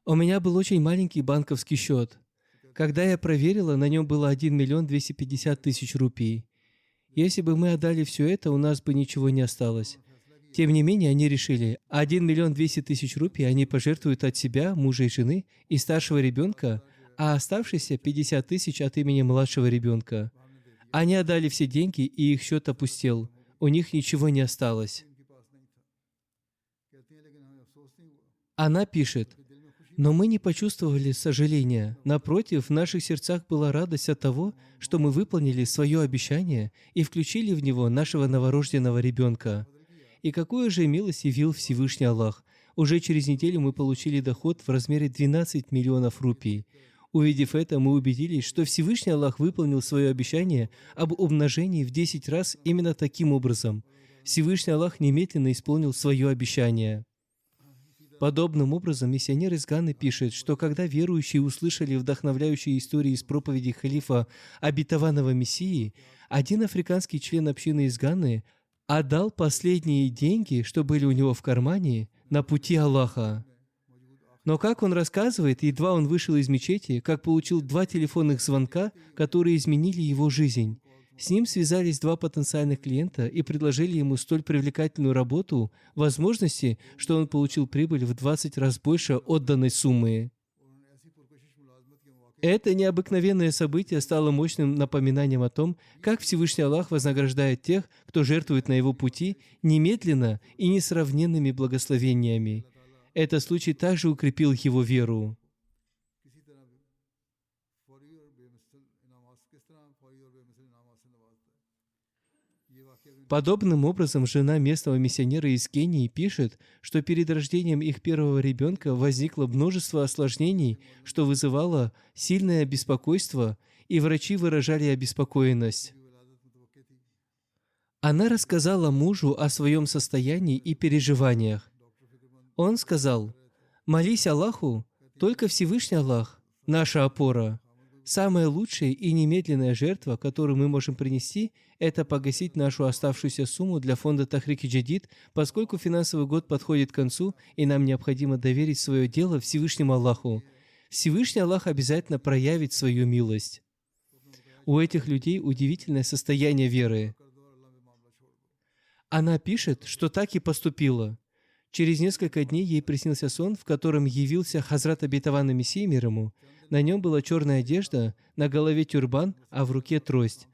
У меня был очень маленький банковский счет. Когда я проверила, на нем было 1 миллион 250 тысяч рупий. Если бы мы отдали все это, у нас бы ничего не осталось. Тем не менее, они решили, 1 миллион 200 тысяч рупий они пожертвуют от себя, мужа и жены, и старшего ребенка, а оставшиеся 50 тысяч от имени младшего ребенка. Они отдали все деньги, и их счет опустел. У них ничего не осталось». Она пишет: «Но мы не почувствовали сожаления. Напротив, в наших сердцах была радость от того, что мы выполнили свое обещание и включили в него нашего новорожденного ребенка. И какую же милость явил Всевышний Аллах. Уже через неделю мы получили доход в размере 12 миллионов рупий. Увидев это, мы убедились, что Всевышний Аллах выполнил свое обещание об умножении в 10 раз именно таким образом. Всевышний Аллах немедленно исполнил свое обещание. Подобным образом миссионер из Ганы пишет, что когда верующие услышали вдохновляющие истории из проповеди халифа обетованного Мессии, один африканский член общины из Ганы отдал последние деньги, что были у него в кармане, на пути Аллаха. Но, как он рассказывает, едва он вышел из мечети, как получил 2 телефонных звонка, которые изменили его жизнь. С ним связались 2 потенциальных клиента и предложили ему столь привлекательную работу, возможности, что он получил прибыль в 20 раз больше отданной суммы. Это необыкновенное событие стало мощным напоминанием о том, как Всевышний Аллах вознаграждает тех, кто жертвует на Его пути, немедленно и несравненными благословениями. Этот случай также укрепил его веру. Подобным образом, жена местного миссионера из Кении пишет, что перед рождением их первого ребенка возникло множество осложнений, что вызывало сильное беспокойство, и врачи выражали обеспокоенность. Она рассказала мужу о своем состоянии и переживаниях. Он сказал: «Молись Аллаху, только Всевышний Аллах – наша опора. Самая лучшая и немедленная жертва, которую мы можем принести, это погасить нашу оставшуюся сумму для фонда Тахрик Джадид, поскольку финансовый год подходит к концу, и нам необходимо доверить свое дело Всевышнему Аллаху. Всевышний Аллах обязательно проявит свою милость». У этих людей удивительное состояние веры. Она пишет, что так и поступила. Через несколько дней ей приснился сон, в котором явился Хазрат обетованный Мессия мир ему. На нем была черная одежда, на голове тюрбан, а в руке трость.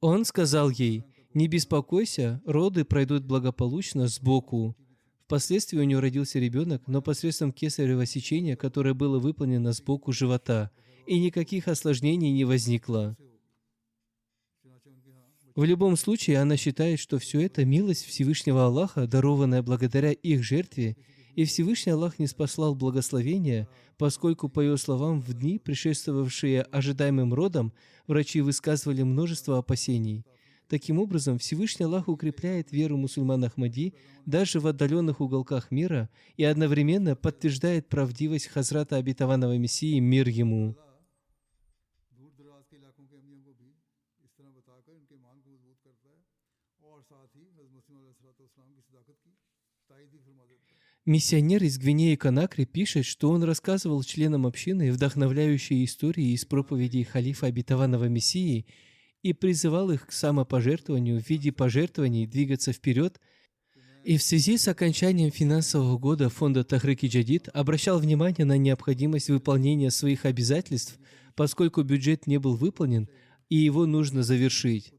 Он сказал ей: «Не беспокойся, роды пройдут благополучно сбоку». Впоследствии у нее родился ребенок, но посредством кесарево сечения, которое было выполнено сбоку живота, и никаких осложнений не возникло. В любом случае, она считает, что все это милость Всевышнего Аллаха, дарованная благодаря их жертве, и Всевышний Аллах не спаслал благословения, поскольку, по ее словам, в дни, предшествовавшие ожидаемым родам, врачи высказывали множество опасений. Таким образом, Всевышний Аллах укрепляет веру мусульман Ахмади даже в отдаленных уголках мира и одновременно подтверждает правдивость Хазрата обетованного Мессии мир ему. Миссионер из Гвинеи-Конакри пишет, что он рассказывал членам общины вдохновляющие истории из проповедей халифа обетованного Мессии и призывал их к самопожертвованию в виде пожертвований двигаться вперед, и в связи с окончанием финансового года фонда Тахрик Джадид обращал внимание на необходимость выполнения своих обязательств, поскольку бюджет не был выполнен, и его нужно завершить.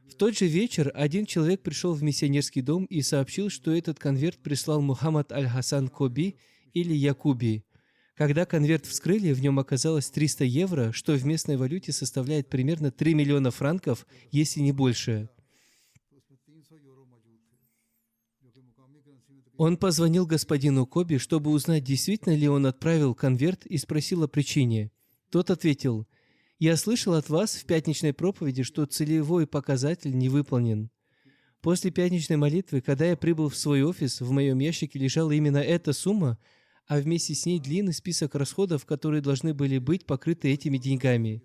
В тот же вечер один человек пришел в миссионерский дом и сообщил, что этот конверт прислал Мухаммад Аль-Хасан Коби или Якуби. Когда конверт вскрыли, в нем оказалось 300 евро, что в местной валюте составляет примерно 3 миллиона франков, если не больше. Он позвонил господину Коби, чтобы узнать, действительно ли он отправил конверт, и спросил о причине. Тот ответил: «Я слышал от вас в пятничной проповеди, что целевой показатель не выполнен. После пятничной молитвы, когда я прибыл в свой офис, в моем ящике лежала именно эта сумма, а вместе с ней длинный список расходов, которые должны были быть покрыты этими деньгами.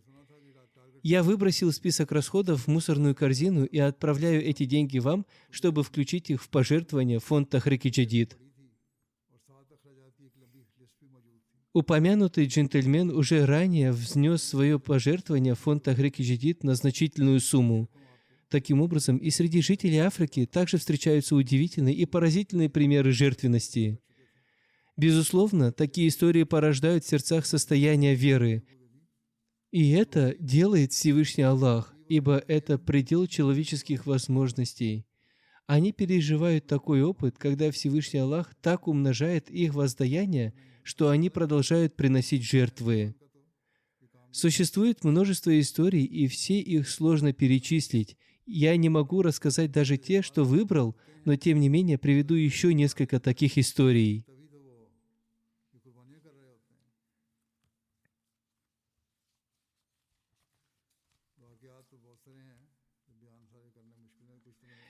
Я выбросил список расходов в мусорную корзину и отправляю эти деньги вам, чтобы включить их в пожертвование в фонд Тахрик Джадид». Упомянутый джентльмен уже ранее внес свое пожертвование в фонд Тахрик Джадид на значительную сумму. Таким образом, и среди жителей Африки также встречаются удивительные и поразительные примеры жертвенности. Безусловно, такие истории порождают в сердцах состояние веры. И это делает Всевышний Аллах, ибо это предел человеческих возможностей. Они переживают такой опыт, когда Всевышний Аллах так умножает их воздаяние, что они продолжают приносить жертвы. Существует множество историй, и все их сложно перечислить. Я не могу рассказать даже те, что выбрал, но тем не менее приведу еще несколько таких историй.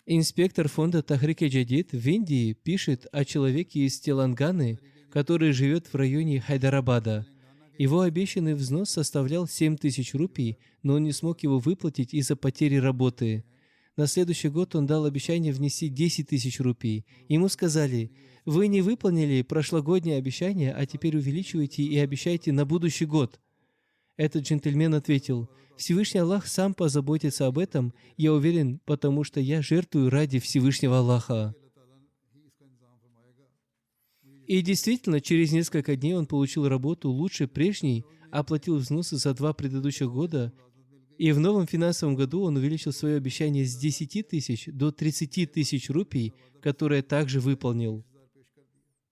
Инспектор фонда Тахрик-и-Джадид в Индии пишет о человеке из Теланганы, который живет в районе Хайдарабада. Его обещанный взнос составлял 7000 рупий, но он не смог его выплатить из-за потери работы. На следующий год он дал обещание внести 10 000 рупий. Ему сказали: «Вы не выполнили прошлогоднее обещание, а теперь увеличиваете и обещаете на будущий год». Этот джентльмен ответил: «Всевышний Аллах сам позаботится об этом, я уверен, потому что я жертвую ради Всевышнего Аллаха». И действительно, через несколько дней он получил работу лучше прежней, оплатил взносы за 2 предыдущих года, и в новом финансовом году он увеличил свое обещание с 10 000 до 30 000 рупий, которое также выполнил.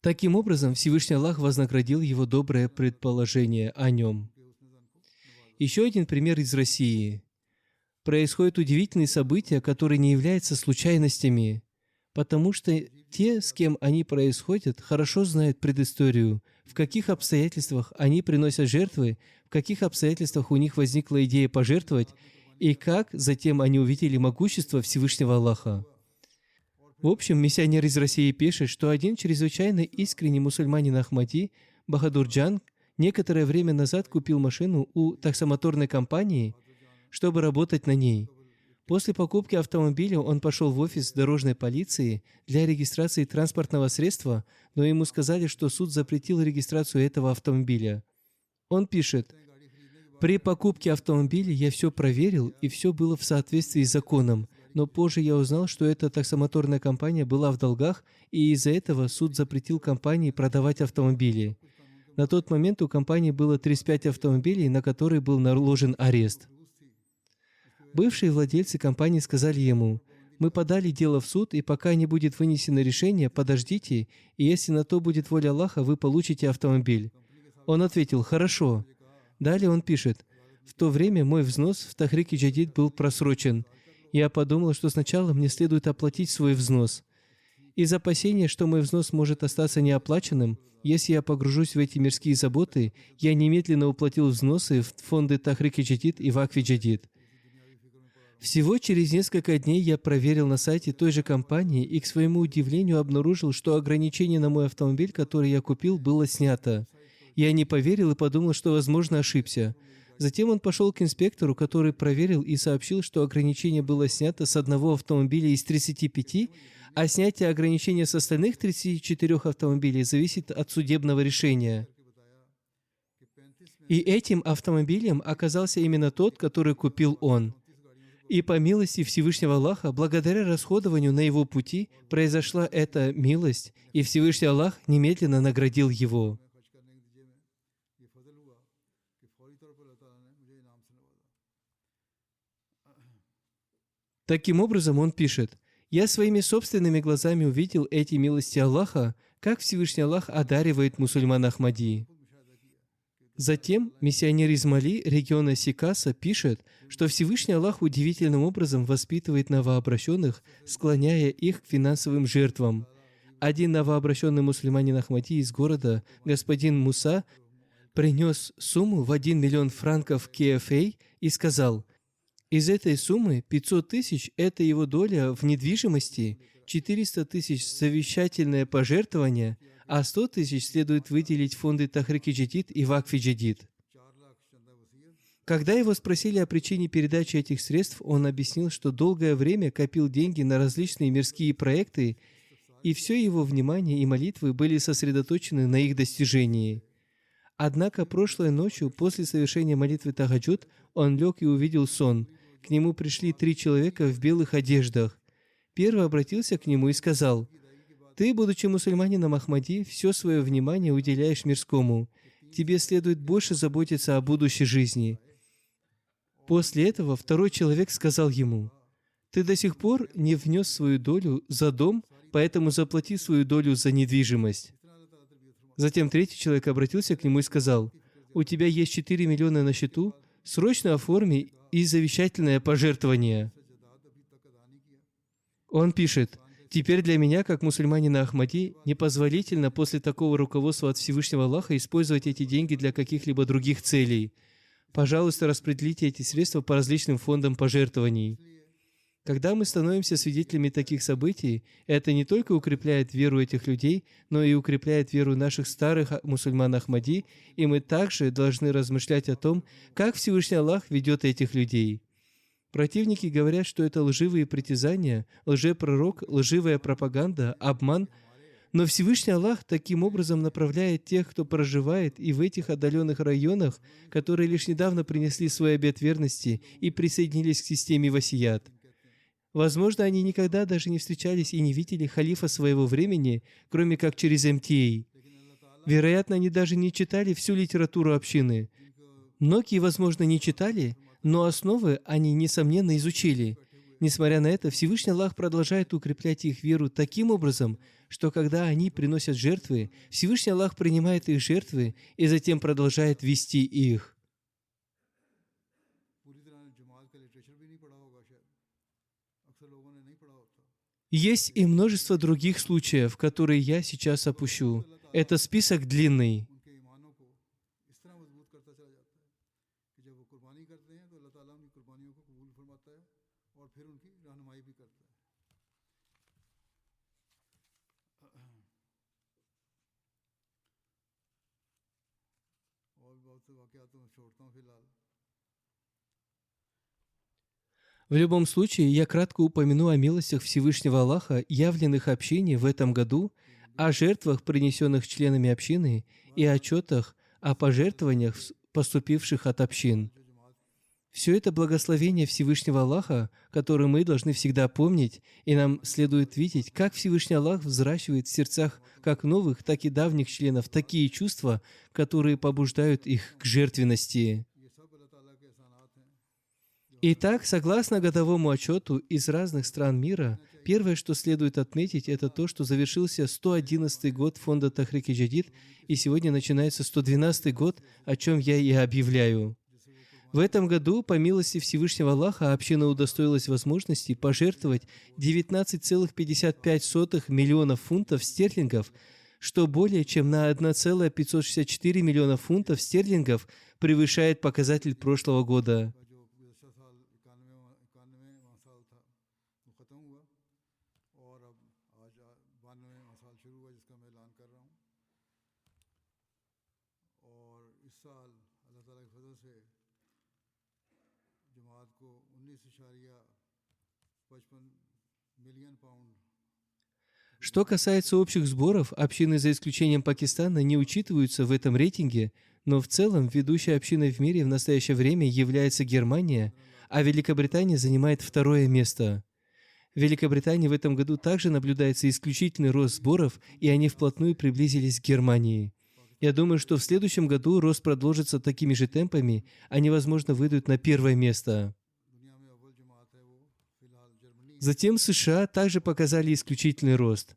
Таким образом, Всевышний Аллах вознаградил его доброе предположение о нем. Еще один пример из России. Происходят удивительные события, которые не являются случайностями, потому что те, с кем они происходят, хорошо знают предысторию, в каких обстоятельствах они приносят жертвы, в каких обстоятельствах у них возникла идея пожертвовать, и как затем они увидели могущество Всевышнего Аллаха. В общем, миссионер из России пишет, что один чрезвычайно искренний мусульманин Ахмади, Бахадурджан, некоторое время назад купил машину у таксомоторной компании, чтобы работать на ней. После покупки автомобиля он пошел в офис дорожной полиции для регистрации транспортного средства, но ему сказали, что суд запретил регистрацию этого автомобиля. Он пишет: «При покупке автомобиля я все проверил, и все было в соответствии с законом, но позже я узнал, что эта таксомоторная компания была в долгах, и из-за этого суд запретил компании продавать автомобили. На тот момент у компании было 35 автомобилей, на которые был наложен арест». Бывшие владельцы компании сказали ему: «Мы подали дело в суд, и пока не будет вынесено решение, подождите, и если на то будет воля Аллаха, вы получите автомобиль». Он ответил: «Хорошо». Далее он пишет: «В то время мой взнос в Тахрик-и-Джадид был просрочен. Я подумал, что сначала мне следует оплатить свой взнос. Из опасения, что мой взнос может остаться неоплаченным, если я погружусь в эти мирские заботы, я немедленно уплатил взносы в фонды Тахрик-и-Джадид и Вакф-и-Джадид. Всего через несколько дней я проверил на сайте той же компании и, к своему удивлению, обнаружил, что ограничение на мой автомобиль, который я купил, было снято. Я не поверил и подумал, что, возможно, ошибся. Затем он пошел к инспектору, который проверил и сообщил, что ограничение было снято с одного автомобиля из 35, а снятие ограничения с остальных 34 автомобилей зависит от судебного решения. И этим автомобилем оказался именно тот, который купил он. И по милости Всевышнего Аллаха, благодаря расходованию на его пути, произошла эта милость, и Всевышний Аллах немедленно наградил его. Таким образом, он пишет: «Я своими собственными глазами увидел эти милости Аллаха, как Всевышний Аллах одаривает мусульман Ахмади». Затем миссионер из Мали, региона Сикаса, пишет, что Всевышний Аллах удивительным образом воспитывает новообращенных, склоняя их к финансовым жертвам. Один новообращенный мусульманин Ахмади из города, господин Муса, принес сумму в 1 миллион франков КФА и сказал: «Из этой суммы 500 000 – это его доля в недвижимости, 400 000 – завещательное пожертвование, а 100 000 следует выделить в фонды Тахрик-и-Джадид и Вакф-и-Джадид». Когда его спросили о причине передачи этих средств, он объяснил, что долгое время копил деньги на различные мирские проекты, и все его внимание и молитвы были сосредоточены на их достижении. Однако прошлой ночью, после совершения молитвы Тахаджуд, он лег и увидел сон. К нему пришли 3 человека в белых одеждах. Первый обратился к нему и сказал: «Ты, будучи мусульманином Ахмади, все свое внимание уделяешь мирскому. Тебе следует больше заботиться о будущей жизни». После этого второй человек сказал ему: «Ты до сих пор не внес свою долю за дом, поэтому заплати свою долю за недвижимость». Затем третий человек обратился к нему и сказал: «У тебя есть 4 миллиона на счету, срочно оформи и завещательное пожертвование». Он пишет: «Теперь для меня, как мусульманина Ахмади, непозволительно после такого руководства от Всевышнего Аллаха использовать эти деньги для каких-либо других целей. Пожалуйста, распределите эти средства по различным фондам пожертвований». Когда мы становимся свидетелями таких событий, это не только укрепляет веру этих людей, но и укрепляет веру наших старых мусульман Ахмади, и мы также должны размышлять о том, как Всевышний Аллах ведет этих людей. Противники говорят, что это лживые притязания, лжепророк, лживая пропаганда, обман, но Всевышний Аллах таким образом направляет тех, кто проживает и в этих отдаленных районах, которые лишь недавно принесли свой обет верности и присоединились к системе васият. Возможно, они никогда даже не встречались и не видели халифа своего времени, кроме как через МТА. Вероятно, они даже не читали всю литературу общины. Многие, возможно, не читали, но основы они, несомненно, изучили. Несмотря на это, Всевышний Аллах продолжает укреплять их веру таким образом, что когда они приносят жертвы, Всевышний Аллах принимает их жертвы и затем продолжает вести их. Есть и множество других случаев, которые я сейчас опущу. Это список длинный. В любом случае, я кратко упомяну о милостях Всевышнего Аллаха, явленных общине в этом году, о жертвах, принесенных членами общины, и отчетах о пожертвованиях, поступивших от общин. Все это благословение Всевышнего Аллаха, которое мы должны всегда помнить, и нам следует видеть, как Всевышний Аллах взращивает в сердцах как новых, так и давних членов такие чувства, которые побуждают их к жертвенности. Итак, согласно годовому отчету из разных стран мира, первое, что следует отметить, это то, что завершился 111-й год фонда Тахрик Джадид, и сегодня начинается 112-й год, о чем я и объявляю. В этом году, по милости Всевышнего Аллаха, община удостоилась возможности пожертвовать 19,55 миллионов фунтов стерлингов, что более чем на 1,564 миллиона фунтов стерлингов превышает показатель прошлого года. Что касается общих сборов, общины за исключением Пакистана не учитываются в этом рейтинге, но в целом ведущей общиной в мире в настоящее время является Германия, а Великобритания занимает второе место. В Великобритании в этом году также наблюдается исключительный рост сборов, и они вплотную приблизились к Германии. Я думаю, что в следующем году рост продолжится такими же темпами, они, возможно, выйдут на первое место. Затем США также показали исключительный рост.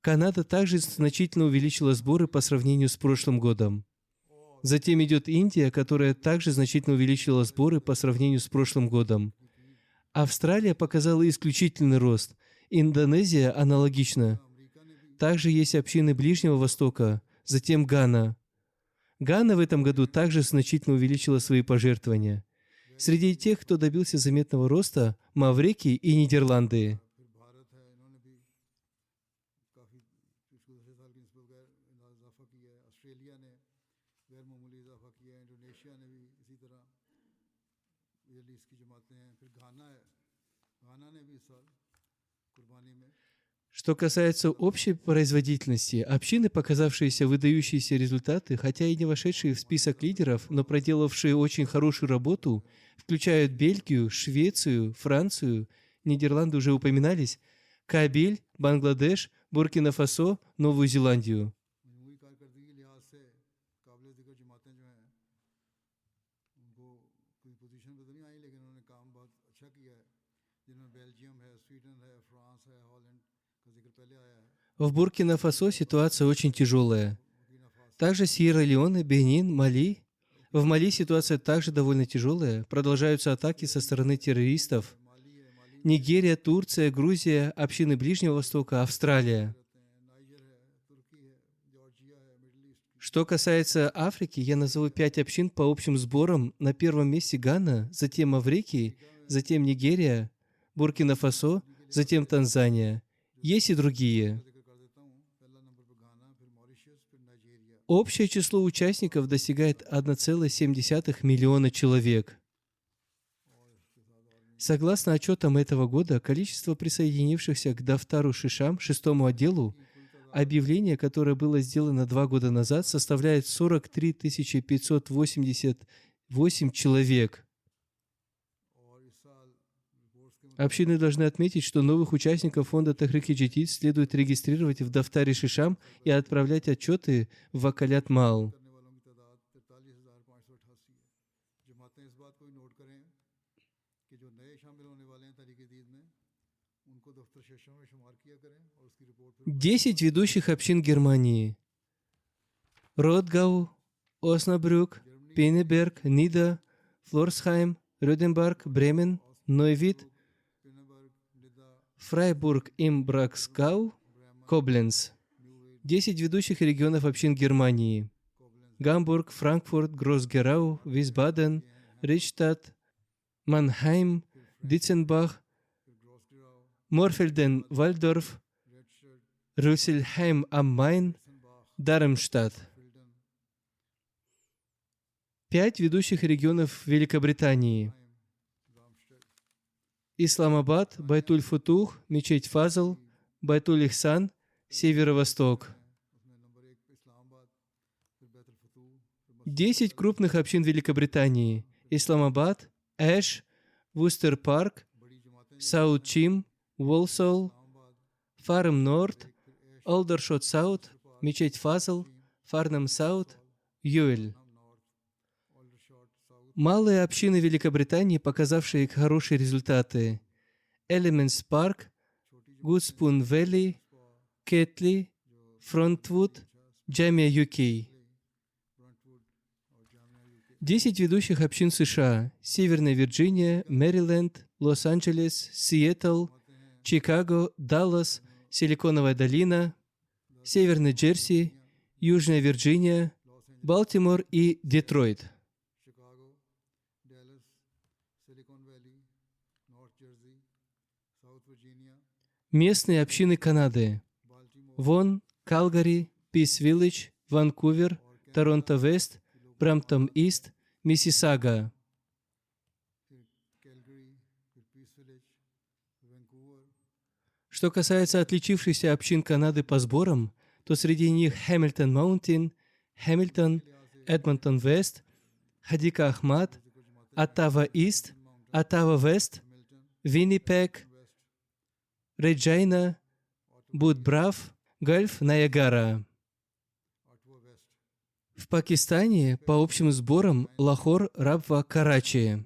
Канада также значительно увеличила сборы по сравнению с прошлым годом. Затем идет Индия, которая также значительно увеличила сборы по сравнению с прошлым годом. Австралия показала исключительный рост. Индонезия аналогично. Также есть общины Ближнего Востока, затем Гана. Гана в этом году также значительно увеличила свои пожертвования. Среди тех, кто добился заметного роста, Маврикий и Нидерланды. Что касается общей производительности, общины, показавшиеся выдающиеся результаты, хотя и не вошедшие в список лидеров, но проделавшие очень хорошую работу, включают Бельгию, Швецию, Францию, Нидерланды уже упоминались, Кабиль, Бангладеш, Буркина-Фасо, Новую Зеландию. В Буркина-Фасо ситуация очень тяжелая. Также Сьерра-Леоне, Бенин, Мали. В Мали ситуация также довольно тяжелая. Продолжаются атаки со стороны террористов. Нигерия, Турция, Грузия, общины Ближнего Востока, Австралия. Что касается Африки, я назову 5 общин по общим сборам. На первом месте Гана, затем Маврикий, затем Нигерия, Буркина-Фасо, затем Танзания. Есть и другие. Общее число участников достигает 1,7 миллиона человек. Согласно отчетам этого года, количество присоединившихся к Дафтару Шишам, шестому отделу, объявление, которое было сделано 2 года назад, составляет 43 588 человек. Общины должны отметить, что новых участников фонда Тахрик и Джадид следует регистрировать в Дафтаре Шишам и отправлять отчеты в Вакалят Мал. Десять ведущих общин Германии: Ротгау, Оснабрюк, Пенеберг, Нида, Флорсхайм, Рюденберг, Бремен, Нойвид, Фрайбург им Браксгау, Кобленц. 10 ведущих регионов общин Германии: Гамбург, Франкфурт, Гроссгерау, Висбаден, Ричстадт, Манхайм, Дитценбах, Морфельден, Вальдорф, Рюссельхайм am Main, Дармштадт. 5 ведущих регионов Великобритании: Исламабад, Байтуль-Футух, мечеть Фазл, Байтуль-Ихсан, Северо-Восток. 10 крупных общин Великобритании: Исламабад, Эш, Вустер-Парк, Саут-Чим, Уолсол, Фарм-Норд, Олдершот-Саут, мечеть Фазл, Фарнам-Саут, Юэль. Малые общины Великобритании, показавшие хорошие результаты: Элементс Парк, Гудспун Вэлли, Кетли, Фронтвуд, Джамия UK. 10 ведущих общин США: Северная Вирджиния, Мэриленд, Лос-Анджелес, Сиэтл, Чикаго, Даллас, Силиконовая долина, Северный Джерси, Южная Вирджиния, Балтимор и Детройт. Местные общины Канады: Вон, Калгари, Пис-Виллидж, Ванкувер, Торонто-Вест, Брамптон-Ист, Миссисага. Что касается отличившихся общин Канады по сборам, то среди них Хэмилтон-Маунтин, Хэмилтон, Эдмонтон-Вест, Хадика-Ахмад, Оттава-Ист, Оттава-Вест, Виннипег, Реджайна, Будбрав, Гольф, Ниагара. В Пакистане по общим сборам Лахор, Рабва, Карачи.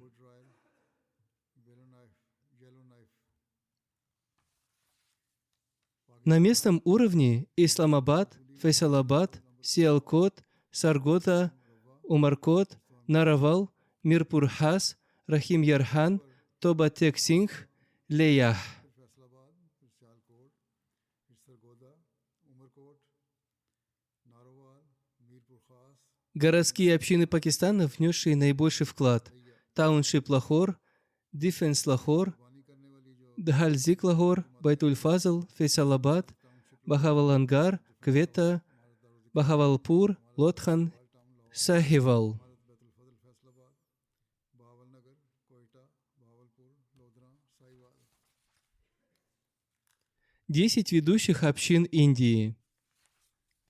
На местном уровне Исламабад, Фейсалабад, Сиалкот, Саргота, Умаркот, Наравал, Мирпурхас, Рахим-Ярхан, Тоба-Тек-Сингх, Леях. Городские общины Пакистана, внесшие наибольший вклад: Тауншип Лахор, Дифенс Лахор, Дхальзик Лахор, Байтуль-Фазл, Фейсалабад, Бахавалангар, Квета, Бахавалпур, Лотхан, Сахивал. 10 ведущих общин Индии: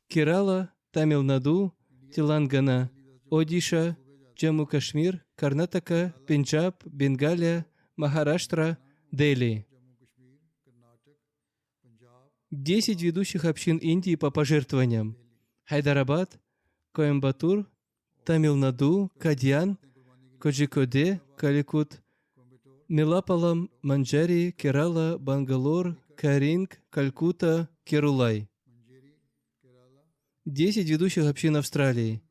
Керала, Тамил-Наду, Телангана, Одиша, Джамму-Кашмир, Карнатака, Пенджаб, Бенгалия, Махараштра, Дели. 10 ведущих общин Индии по пожертвованиям: Хайдарабад, Коимбатур, Тамил-Наду, Кадьян, Коджикоде, Каликут, Милапалам, Манджари, Керала, Бангалор, Каринг, Калькутта, Керулай. 10 ведущих общин Австралии: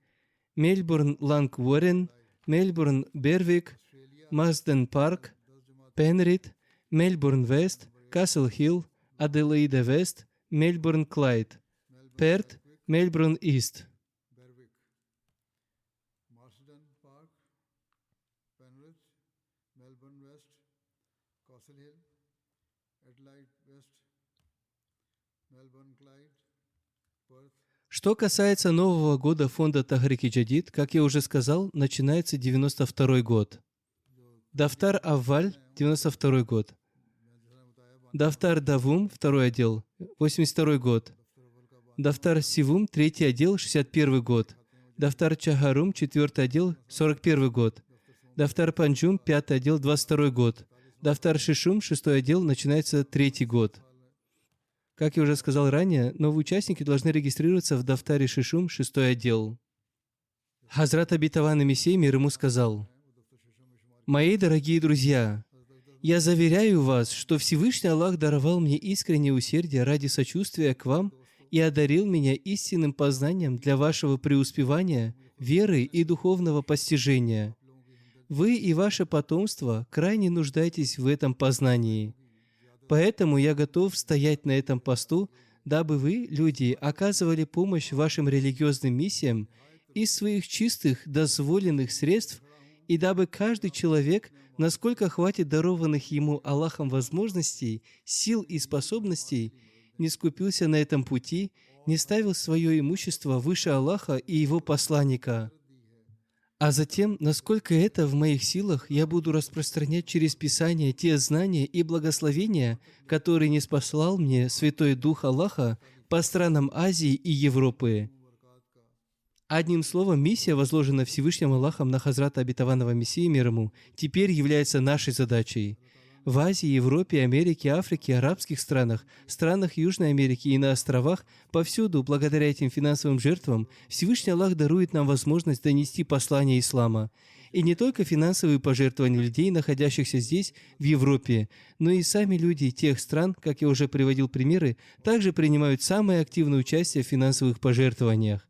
Мельбурн, Ланг-Уоррен, Мельбурн, Бервик, Масден-Парк, Пенрид, Мельбурн-Вест, Касл-Хилл, Аделаида-Вест, Мельбурн-Клайд, Перт, Мельбурн-Ист. Что касается Нового года фонда Тахрик Джадид, как я уже сказал, начинается 92 год. Дафтар Авваль, 92 год. Дафтар Давум, второй отдел, 82 год. Дафтар Сивум, третий отдел, 61 год. Дафтар Чахарум, четвертый отдел, 41 год. Дафтар Панджум, пятый отдел, 22 год. Дафтар Шишум, шестой отдел, начинается третий год. Как я уже сказал ранее, новые участники должны регистрироваться в Дафтаре Шишум, шестой отдел. Хазрат Обетованный Мессия мир ему сказал: «Мои дорогие друзья, я заверяю вас, что Всевышний Аллах даровал мне искреннее усердие ради сочувствия к вам и одарил меня истинным познанием для вашего преуспевания, веры и духовного постижения. Вы и ваше потомство крайне нуждаетесь в этом познании. Поэтому я готов стоять на этом посту, дабы вы, люди, оказывали помощь вашим религиозным миссиям из своих чистых, дозволенных средств, и дабы каждый человек, насколько хватит дарованных ему Аллахом возможностей, сил и способностей, не скупился на этом пути, не ставил свое имущество выше Аллаха и Его посланника. А затем, насколько это в моих силах, я буду распространять через Писание те знания и благословения, которые ниспослал мне Святой Дух Аллаха по странам Азии и Европы». Одним словом, миссия, возложенная Всевышним Аллахом на Хазрата Обетованного Мессии мир ему, теперь является нашей задачей. В Азии, Европе, Америке, Африке, арабских странах, странах Южной Америки и на островах, повсюду, благодаря этим финансовым жертвам, Всевышний Аллах дарует нам возможность донести послание ислама. И не только финансовые пожертвования людей, находящихся здесь, в Европе, но и сами люди тех стран, как я уже приводил примеры, также принимают самое активное участие в финансовых пожертвованиях.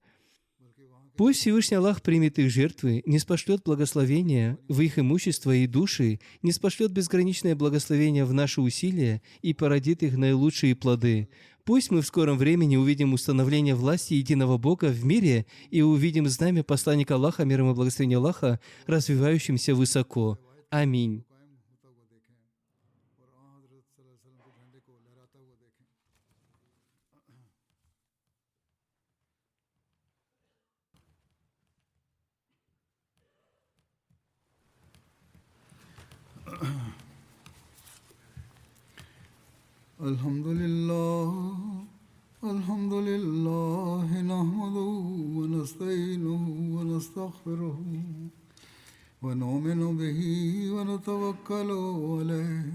Пусть Всевышний Аллах примет их жертвы, ниспошлет благословения в их имущество и души, ниспошлет безграничное благословение в наши усилия и породит их наилучшие плоды. Пусть мы в скором времени увидим установление власти единого Бога в мире и увидим знамя посланника Аллаха, мир ему и благословение Аллаха, развивающимся высоко. Аминь. الحمد لله نحمده ونستعينه ونستغفره ونؤمن به ونتوكل عليه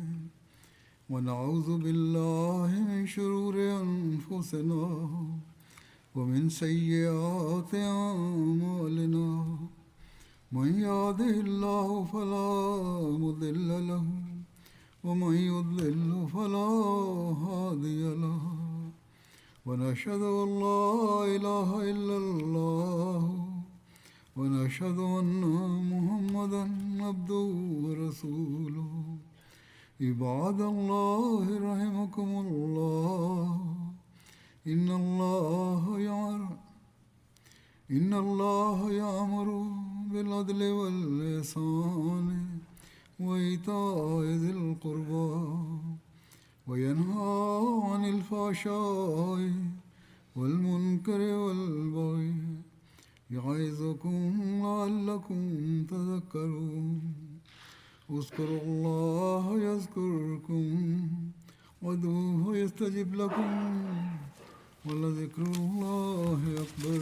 ونعوذ بالله من شرور أنفسنا ومن سيئات أعمالنا من يهده الله فلا مضل له ومن يضلل فلا هادي له ونشهد أن لا إله إلا الله ونشهد أن محمدا عبده ورسوله عباد الله رحمكم الله إن الله يأمر بالعدل والإحسان وإيتاء ذي القربى وينهى عن الفحشاء والمنكر والبغي يعظكم لعلكم تذكرون اذكروا الله يذكركم وادعوه يستجب لكم ولذكر الله أكبر